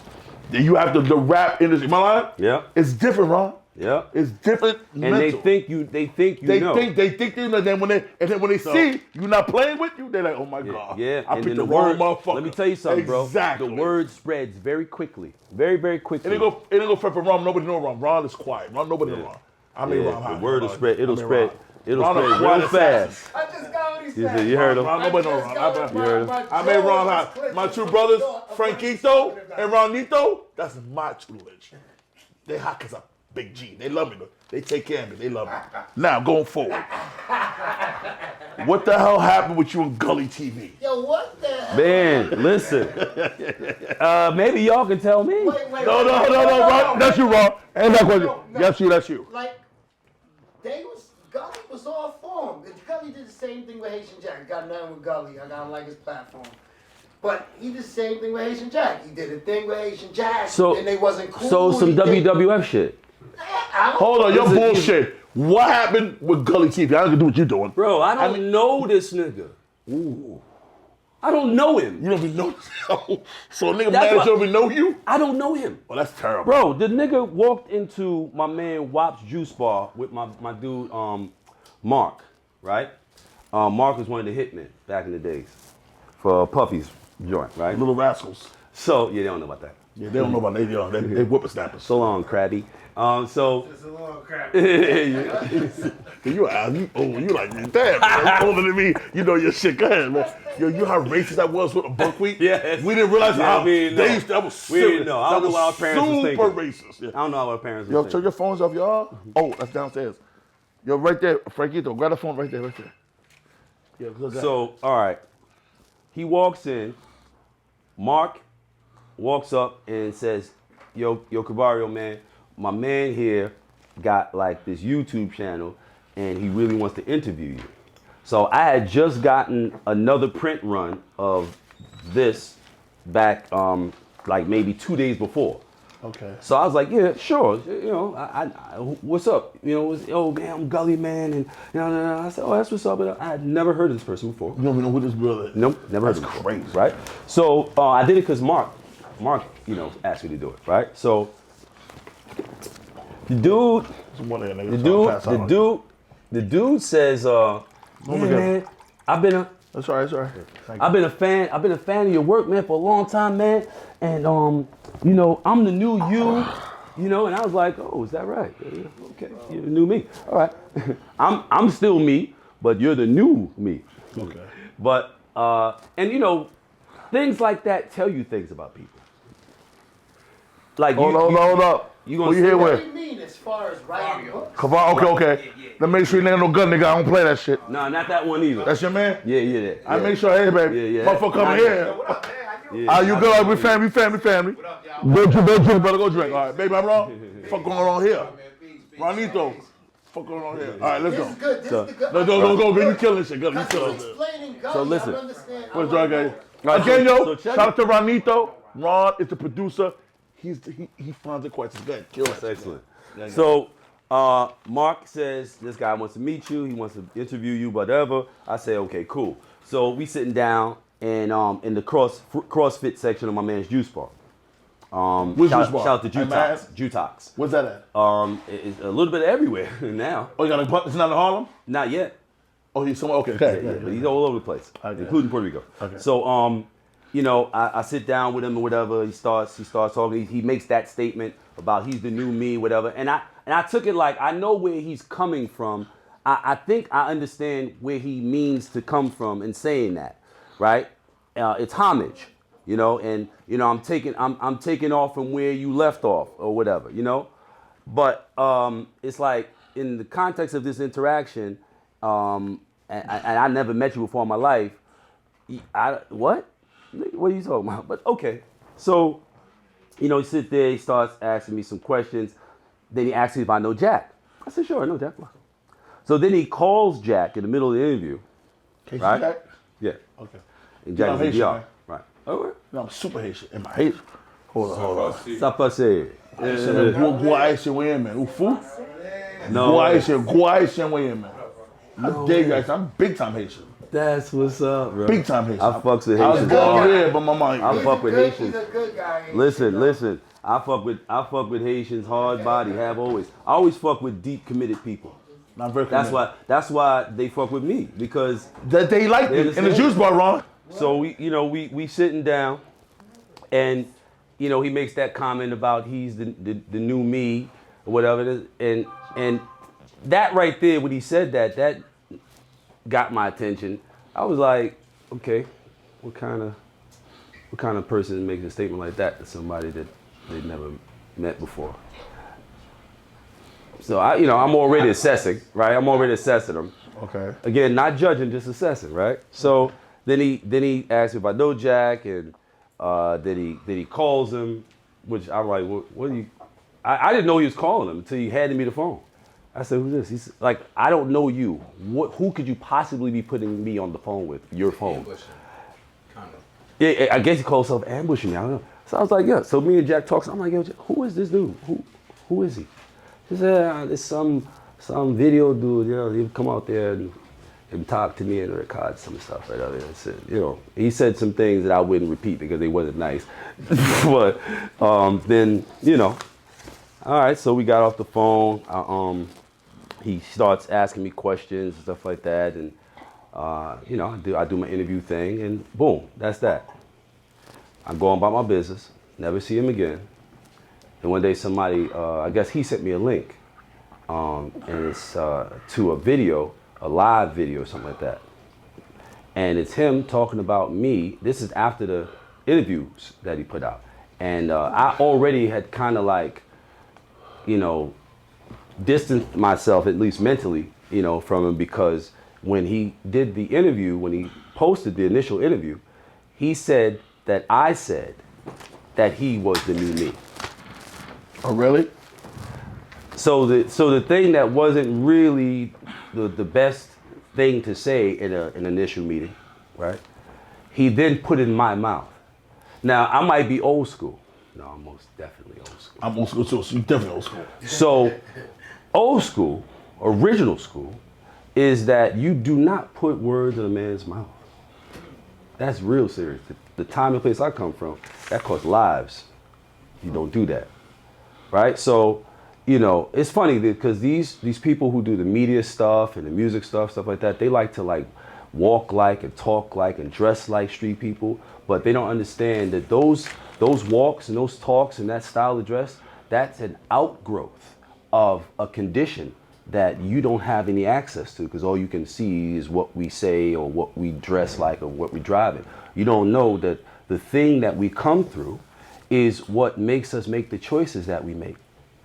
You have the rap industry. My line? Yeah. It's different, Ron. Yeah. It's different. And mental. they think you know. They think they know. Then when they see you not playing with you, they're like, oh my God. Yeah. I picked the wrong motherfucker. Let me tell you something, exactly. bro. The word spreads very quickly. Very, very quickly. It ain't go for Ron. Nobody know Ron. Ron is quiet. Ron, nobody know Ron. I mean Ron high. The word will spread. It'll spread real Ron fast. I just got what he said. You heard him? Ron, nobody know Ron. You heard him? I made Ron high. My two brothers, Frankito and Ronito, that's my tutelage. They hot because I Big G. They love me. They take care of me. They love me. Now, going forward. What the hell happened with you and Gully TV? Yo, what the hell? Man, listen. Maybe y'all can tell me. Wait, No, Ron. That's you, Ron. Ain't that question. That's you. Like, Gully was all for him. Gully did the same thing with Haitian Jack. Got nothing with Gully. I don't like his platform. But he did the same thing with Haitian Jack. He did a thing with Haitian Jack, and they wasn't cool. So some WWF shit. Hold on, your bullshit. What happened with Gully TV? I don't do what you're doing. Bro, I don't know this nigga. Ooh. I don't know him. You don't even know. So a nigga mad at you don't even know you? I don't know him. Oh, that's terrible. Bro, the nigga walked into my man Wop's juice bar with my dude Mark, right? Mark was one of the hitmen back in the days for Puffy's joint, right? Little rascals. So, yeah, they don't know about that. Yeah, they don't know about that. They whippersnappers. So long, Krabby. So It's a little crap. You like me. Damn, man. You older than me. You know your shit. Go ahead, man. Yo, you know how racist that was with the buckwheat? Yes. We didn't realize how they used that was serious. serious. I don't know what our parents was thinking. Super racist. Yeah. I don't know what our parents Yo, was turn thinking. your phones off, y'all. Oh, that's downstairs. Yo, right there, Frankito. Grab the phone right there. Yeah, look at So, all right. He walks in. Mark walks up and says, yo, Cavario, man, my man here got like this YouTube channel and he really wants to interview you. So I had just gotten another print run of this back like maybe 2 days before. Okay. So I was like, yeah, sure. You know, I what's up? You know, oh man, I'm Gully, man, and you know, I said, oh, that's what's up. But I had never heard of this person before. You don't even know who this brother is. Nope, never heard of him. That's crazy. Right? So I did it because Mark, you know, asked me to do it, right? So the dude says, yeah, man, That's all right. I've been a fan of your work, man, for a long time, man. And you know, I'm the new you know, and I was like, oh, is that right? Yeah, okay, you're the new me. All right. I'm still me, but you're the new me. Okay. But and you know, things like that tell you things about people. Like Hold up. You gonna Who you here What with? do you mean as far as writing books? Cavario. Okay. Let me make sure you ain't no gun, nigga. I don't play that shit. No, not that one either. That's your man? Yeah. I make sure, hey, baby. Yeah. Motherfucker coming here. What up, man? How you? Yeah. You good? We family. What up, y'all? Go drink, brother. Go drink. All right, baby, I'm wrong. Fuck going on here? Man, peace. Ronito. Fuck going on here? All right, let's This go. is good. This is the good. Go. You killing this shit. Go. You That's killing you this. explaining Gully. So listen. I understand. What a drug guy. Right, Again, yo, so check shout out to Ronito. Ron is the producer. He finds it quite good. Kill That's it. excellent. So Mark says this guy wants to meet you. He wants to interview you, whatever. I say, okay, cool. So we sitting down and in the CrossFit section of my man's juice bar. Which shout juice bar? out to MIS? TALKS. What's that at? It's a little bit everywhere now. Oh, you got a it's not in Harlem? Not yet. Oh, he's somewhere. Okay. Yeah, but he's all over the place, including Puerto Rico. Okay. So, you know, I sit down with him or whatever. He starts talking. He makes that statement about he's the new me, whatever. And I took it like I know where he's coming from. I think I understand where he means to come from in saying that, right? It's homage, you know, and you know I'm taking off from where you left off or whatever, you know. But it's like in the context of this interaction, and I never met you before in my life. What? What are you talking about? But okay. So, you know, he sits there, he starts asking me some questions. Then he asks me if I know Jack. I said, sure, I know Jack. So then he calls Jack in the middle of the interview. Casey Right? Jack? Yeah. Okay. And You know Jack I'm is Haitian, DR. right? Right. Oh, No, I'm super Haitian. Am I Haitian? Hold on. ça passe. Gua Haitian way in, man. Ufu? No. Gua Haitian way in, man. I dare you, actually. I'm big time Haitian. That's what's up, bro. Big time Haitian. I fucks with I was Haitians. born here, but my mind. I fuck with Haitians. He's a good guy. Listen. I fuck with Haitians hard body. Have always. I always fuck with deep committed people. I'm very That's why they fuck with me because that they like me in the understand. juice bar, Ron. so we sitting down and you know he makes that comment about he's the new me or whatever it is and that right there when he said that got my attention. I was like, okay, what kind of person makes a statement like that to somebody that they've never met before? So I'm already assessing, right? I'm already assessing him. Okay. Again, not judging, just assessing, right? So then he asked me if I know Jack, and then he calls him, which I'm like, what do you? I didn't know he was calling him until he handed me the phone. I said, who's this? He's like, I don't know you. Who could you possibly be putting me on the phone with? Your phone. Kind of. Yeah, I guess he called himself ambushing me. I don't know. So I was like, yeah. So me and Jack talks. I'm like, yo, who is this dude? Who is he? He said, it's some video dude. He'd come out there and talk to me and record some stuff right out there. And said, he said some things that I wouldn't repeat because they wasn't nice. But then, all right. So we got off the phone. He starts asking me questions and stuff like that, and I do my interview thing, and boom, that's that. I'm going about my business, never see him again. And one day somebody, I guess he sent me a link, and it's to a video, a live video, something like that. And it's him talking about me. This is after the interviews that he put out. And I already had kind of like, distanced myself, at least mentally, from him, because when he did the interview, when he posted the initial interview, he said that I said that he was the new me. Oh, really? So the thing that wasn't really the best thing to say in an initial meeting, right? He then put it in my mouth. Now, I might be old school. No, I'm most definitely old school. I'm old school too, so you're definitely old school. So, old school, original school, is that you do not put words in a man's mouth. That's real serious. The time and place I come from, that costs lives. You don't do that, right? So, it's funny because these people who do the media stuff and the music stuff like that, they like to walk like and talk like and dress like street people, but they don't understand that those walks and those talks and that style of dress, that's an outgrowth of a condition that you don't have any access to, because all you can see is what we say or what we dress like or what we drive in. You don't know that the thing that we come through is what makes us make the choices that we make,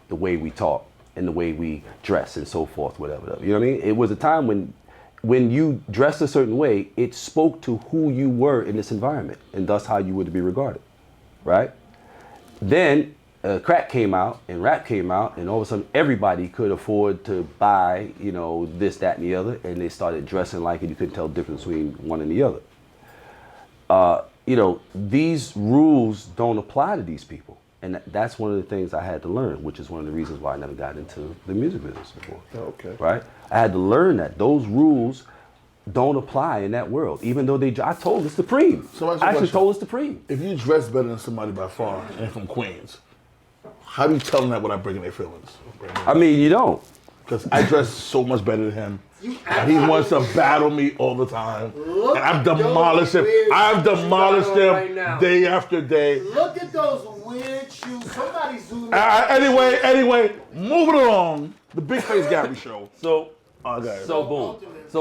the way we talk and the way we dress and so forth, whatever. You know what I mean? It was a time when you dressed a certain way, it spoke to who you were in this environment and thus how you were to be regarded, right? Then crack came out and rap came out, and all of a sudden everybody could afford to buy, this, that, and the other, and they started dressing like it. You couldn't tell the difference between one and the other. These rules don't apply to these people. And that's one of the things I had to learn, which is one of the reasons why I never got into the music business before. Okay. Right? I had to learn that those rules don't apply in that world, even though I told it's Supreme. So I actually told it's Supreme. If you dress better than somebody by far and from Queens, how do you tell them that without breaking their feelings? I mean, you don't. Because I dress so much better than him. And he wants to battle me all the time. Look and I've at those demolished him. weird I've shoes you demolished got on him right now. day after day. Look at those weird shoes. Somebody zoom in. Anyway, moving along. The Big Face Gary Show. So Okay. So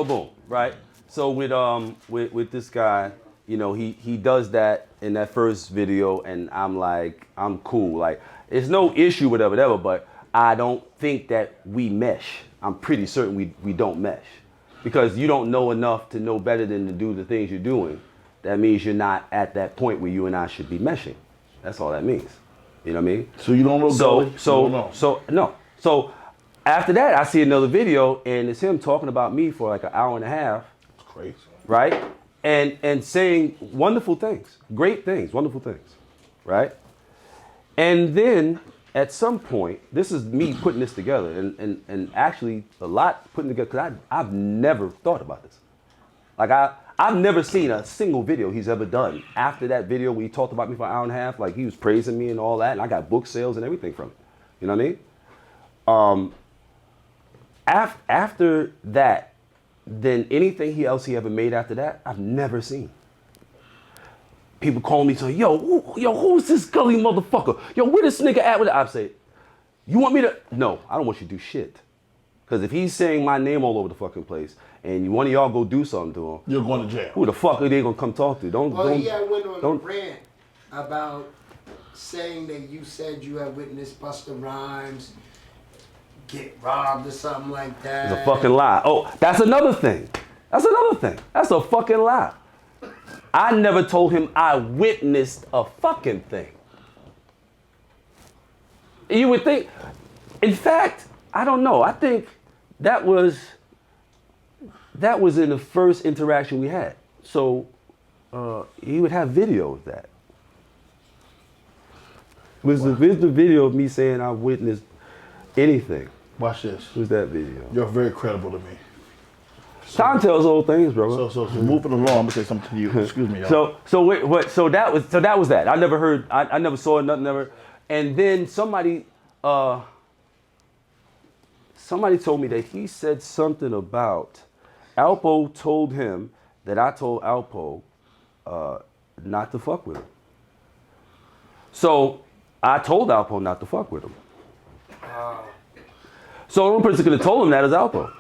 boom, right? So with this guy, he does that in that first video, and I'm like, I'm cool. Like, it's no issue, whatever, but I don't think that we mesh. I'm pretty certain we don't mesh. Because you don't know enough to know better than to do the things you're doing. That means you're not at that point where you and I should be meshing. That's all that means. You know what I mean? So you don't know Gully? No. So after that, I see another video, and it's him talking about me for like an hour and a half. It's crazy. Right? And saying wonderful things, great things, wonderful things, right? And then at some point, this is me putting this together, and actually a lot putting together, because I've never thought about this. Like I've never seen a single video he's ever done after that video where he talked about me for an hour and a half, like he was praising me and all that, and I got book sales and everything from it. You know what I mean? After that, then anything else he ever made after that, I've never seen. People call me saying, yo, who's this Gully motherfucker? Yo, where this nigga at with it? I say, you want me to? No, I don't want you to do shit. Because if he's saying my name all over the fucking place, and one of y'all go do something to him, you're going to jail. Who the fuck are they gonna come talk to? He had went on a rant about saying that you said you had witnessed Busta Rhymes get robbed or something like that. It's a fucking lie. Oh, that's another thing. That's another thing. That's a fucking lie. I never told him I witnessed a fucking thing. You would think, in fact, I don't know. I think that was in the first interaction we had. So he would have video of that. Where's the video of me saying I witnessed anything? Watch this. Who's that video? You're very credible to me. Time tells old things, bro. So moving along, I'm gonna say something to you. Excuse me, y'all. So that was that. I never heard. I never saw it. Nothing. Never. And then somebody told me that he said something about Alpo told him that I told Alpo not to fuck with him. So I told Alpo not to fuck with him. So the only person could have told him that is Alpo.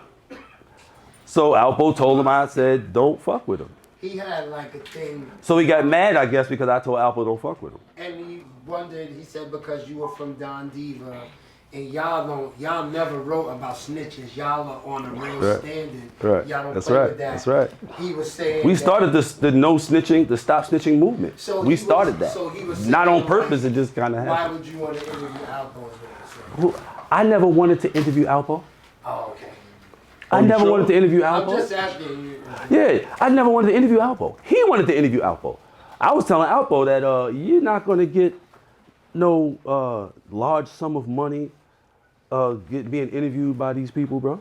So Alpo told him, I said, don't fuck with him. He had like a thing. So he got mad, I guess, because I told Alpo don't fuck with him. And he wondered, he said, because you were from Don Diva, and y'all never wrote about snitches. Y'all are on a real standard. Right. Y'all don't That's play right. with that. That's right. He was saying We that- started the no snitching, the stop snitching movement. So We he started was- that. so he was Not on saying, purpose, like, it just kind of Why happened. would you want to interview Alpo? Is what he said. I never wanted to interview Alpo. Oh, okay. I never wanted to interview I'm Alpo. just asking you. Yeah, I never wanted to interview Alpo. He wanted to interview Alpo. I was telling Alpo that you're not going to get no large sum of money being interviewed by these people, bro.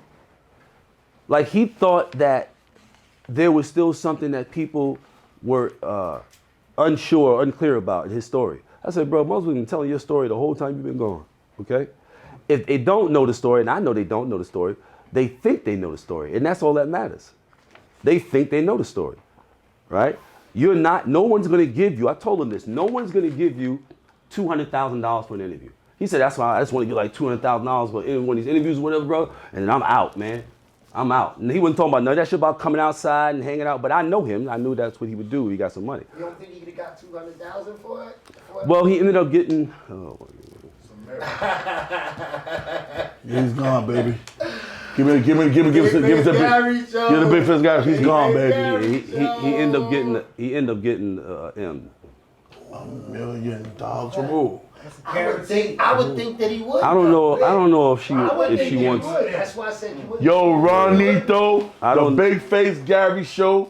Like, he thought that there was still something that people were unsure, unclear about in his story. I said, bro, most of them been telling your story the whole time you've been gone, okay? If they don't know the story, and I know they don't know the story, they think they know the story, and that's all that matters. They think they know the story, right? You're not, no one's gonna give you, I told him this, no one's gonna give you $200,000 for an interview. He said, that's why I just wanna get like $200,000 for one of these interviews or whatever, bro, and then I'm out, man. I'm out. And he wasn't talking about none of that shit about coming outside and hanging out, but I know him. I knew that's what he would do. He got some money. You don't think he could have got $200,000 for it? Well, he ended up getting, He's gone, baby. Give me the big face guy. He's gone, baby. he ended up getting M. $1 million removed. I would think that he would. I don't know if she wants. That's why I said he would. Yo, Ronito, don't- the Big Face Gary Show.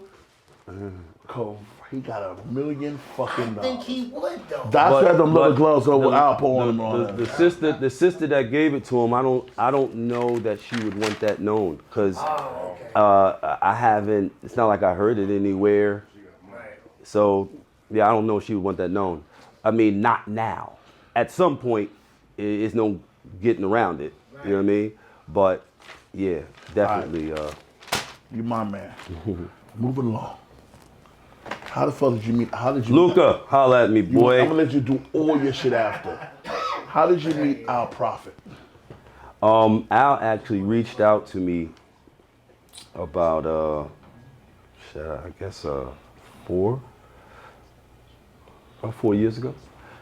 He got $1 million fucking I think dollars. he would though. That's why them little gloves over the- Alpo on them on The that. sister that gave it to him, I don't know that she would want that known, because Oh, okay. I haven't. It's not like I heard it anywhere. Right. So yeah, I don't know if she would want that known. I mean, not now. At some point, it's no getting around it. You know what I mean? But yeah, definitely. You my man. Moving along. How the fuck did you meet? How did you Luca, holla at me, boy. I'm gonna let you do all your shit after. How did you meet Al Prophet? Al actually reached out to me about I guess 4 years ago.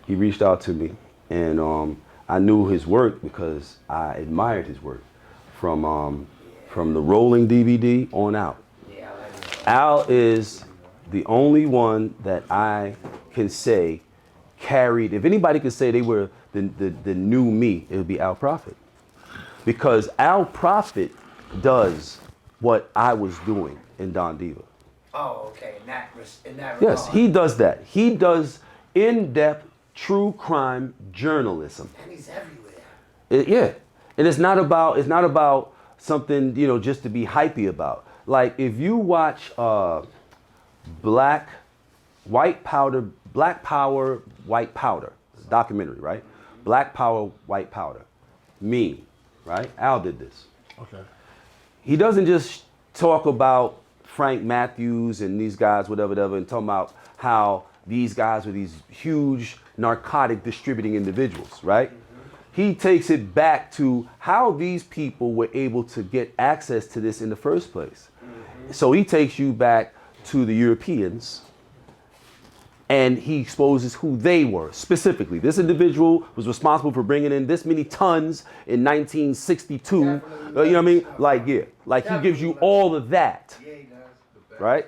He reached out to me, and I knew his work because I admired his work from the rolling DVD on out. Yeah, I like it. Al is the only one that I can say carried. If anybody could say they were the new me, it would be Al Prophet, because Al Prophet does what I was doing in Don Diva. Oh, okay. In that regard. Yes, he does that. He does in-depth true crime journalism. And he's everywhere. Yeah, and it's not about something, you know, just to be hypey about. Like, if you watch Black Power, White Powder documentary, right? Black Power, White Powder. Me, right? Al did this. Okay. He doesn't just talk about Frank Matthews and these guys, whatever, and talking about how these guys were these huge narcotic distributing individuals, right? He takes it back to how these people were able to get access to this in the first place. So he takes you back to the Europeans And he exposes who they were specifically. This individual was responsible for bringing in this many tons in 1962. You know what I mean? Like, yeah, like he gives you all of that, Yeah, he does. right?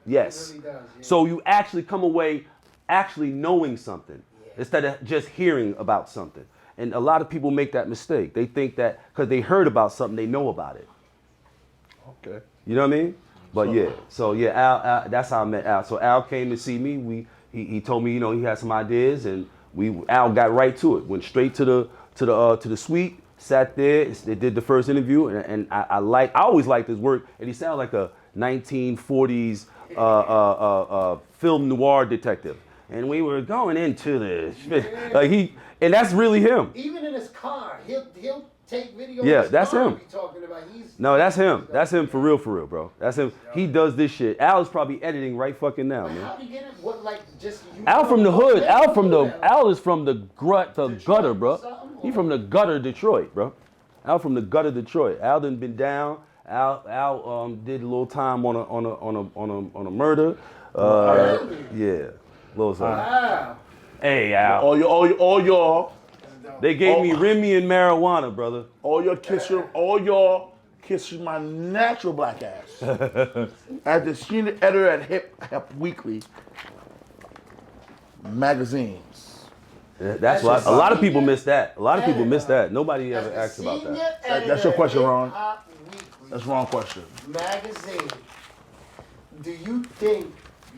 Yes. He really does, yeah. So you actually come away actually knowing something instead of just hearing about something. And a lot of people make that mistake. They think that because they heard about something, they know about it. Okay. You know what I mean? But yeah, so yeah, Al, that's how I met Al. So Al came to see me. He told me, you know, he had some ideas, and Al got right to it. Went straight to the suite, sat there. They did the first interview, and I always liked his work, and he sounded like a 1940s film noir detective. And we were going into this, and that's really him. Even in his car, he'll take video. Yeah, of his that's car him. Be talking about. No, that's him. That's him for real, bro. That's him. He does this shit. Al is probably editing right fucking now, man. How do you get it? What, like, just you Al from the hood. Al is from the gutter, bro. or something? He from the gutter, Detroit, bro. Al from the gutter, Detroit. Al done been down. Al did a little time on a murder. Really? Yeah, little something. Wow. Hey, Al. All y'all, They gave me Remy and marijuana, brother. all y'all kissing my natural black ass. As the senior editor at Hip Weekly magazines. That's why a lot of people miss that. A lot of people miss that. Nobody ever asked about that. That's your question, Ron. Hip-Hop Weekly That's the wrong question. magazine. Do you think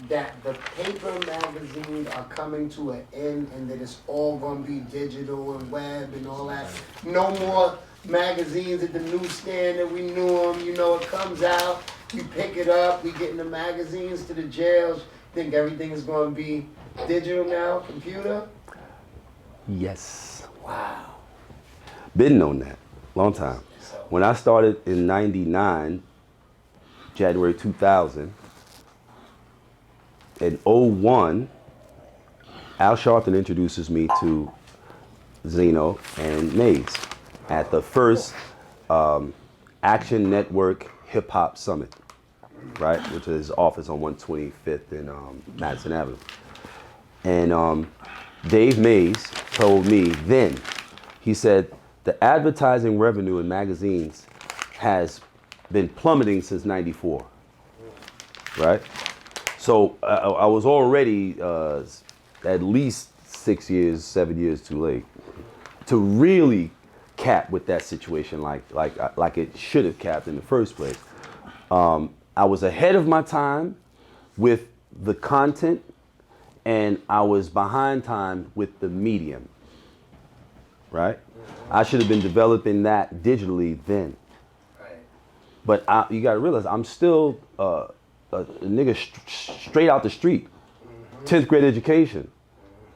that the paper magazines are coming to an end and that it's all going to be digital and web and all that? No more magazines at the newsstand that we knew them. You know, it comes out, we pick it up, we get in the magazines to the jails. Think everything is going to be digital now, computer? Yes. Wow. Been on that. Long time. When I started in 99, January 2000, in 01, Al Sharpton introduces me to Zeno and Maze at the first Action Network Hip Hop Summit, right? Which is his office on 125th in Madison Avenue. And Dave Mays told me then, he said, the advertising revenue in magazines has been plummeting since '94, right? So I was already at least 6 years, 7 years too late to really cap with that situation like it should have capped in the first place. I was ahead of my time with the content, and I was behind time with the medium, right? I should have been developing that digitally then. Right. But you gotta realize, I'm still a nigga straight out the street, 10th grade education.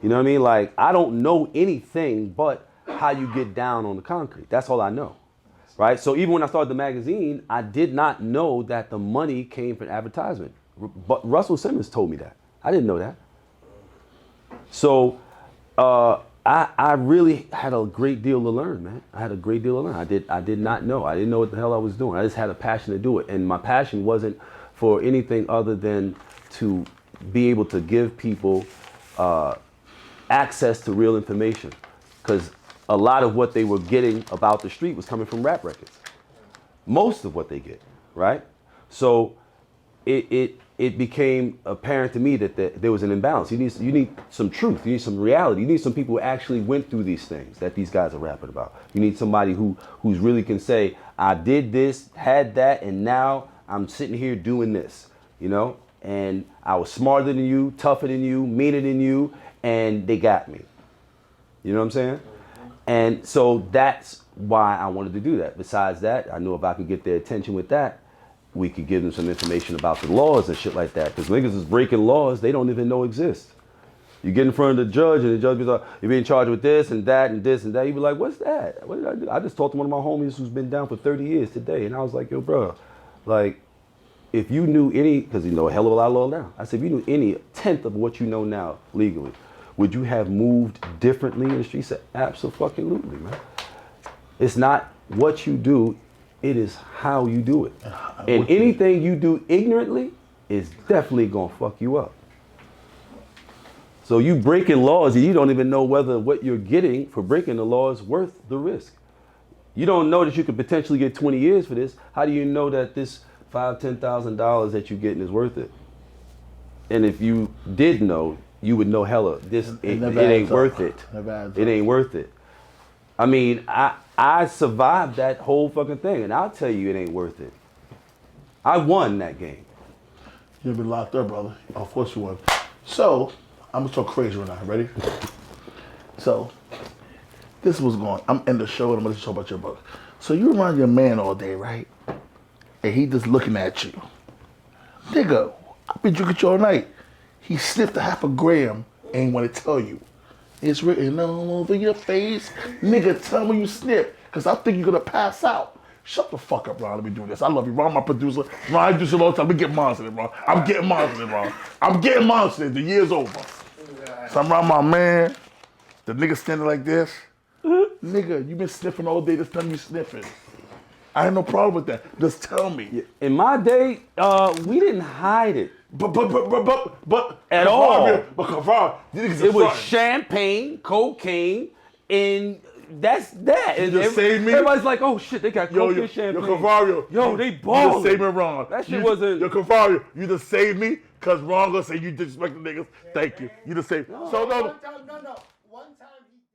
You know what I mean? Like, I don't know anything but how you get down on the concrete. That's all I know, right? So even when I started the magazine, I did not know that the money came from advertisement. But Russell Simmons told me that. I didn't know that. So I really had a great deal to learn, man. I had a great deal to learn. I did not know. I didn't know what the hell I was doing. I just had a passion to do it. And my passion wasn't for anything other than to be able to give people access to real information. Because a lot of what they were getting about the street was coming from rap records. Most of what they get, right? So it became apparent to me that there was an imbalance. You need some truth. You need some reality. You need some people who actually went through these things that these guys are rapping about. You need somebody who's really can say, I did this, had that, and now I'm sitting here doing this, you know? And I was smarter than you, tougher than you, meaner than you, and they got me. You know what I'm saying? And so that's why I wanted to do that. Besides that, I knew if I could get their attention with that, we could give them some information about the laws and shit like that. Because niggas is breaking laws they don't even know exist. You get in front of the judge and the judge be like, you're being charged with this and that and this and that. You be like, what's that? What did I do? I just talked to one of my homies who's been down for 30 years today. And I was like, yo, bro, like, if you knew any, because you know a hell of a lot of law now. I said, if you knew any tenth of what you know now legally, would you have moved differently in the street? He said, absolutely, man. It's not what you do, it is how you do it. And anything you do ignorantly is definitely gonna fuck you up. So you breaking laws and you don't even know whether what you're getting for breaking the law is worth the risk. You don't know that you could potentially get 20 years for this. How do you know that this $5,000, $10,000 that you're getting is worth it? And if you did know, you would know hella, it ain't worth it. It ain't worth it. I mean, I survived that whole fucking thing, and I'll tell you it ain't worth it. I won that game. You'll be locked up, brother. Of course you would. So, I'm gonna talk crazy right now. Ready? So, this was going. I'm in the show and I'm gonna talk about your brother. So you around your man all day, right? And he just looking at you. Nigga, I've been drinking you all night. He sniffed a half a gram and ain't want to tell you. It's written all over your face. Nigga, tell me you sniffed, because I think you're gonna pass out. Shut the fuck up, Ron. Let me do this. I love you. Ron, my producer. Ron, I do this all the time. We get monitored, Ron. I'm getting monitored, Ron. I'm getting monitored. The year's over. So I'm around my man. The nigga standing like this. Nigga, you been sniffing all day. This time you sniffing. I had no problem with that. Just tell me. In my day, we didn't hide it. But At all. Cavario, It was champagne, cocaine, and that's that. You just saved me? Everybody's like, oh shit, they got coke and champagne. Yo, Cavario. Yo, they You just ballin'. saved me, Ron. That shit wasn't. Yo, Cavario, you just saved me because Ron gonna say you disrespect the niggas. Thank you. You just saved me. So, no.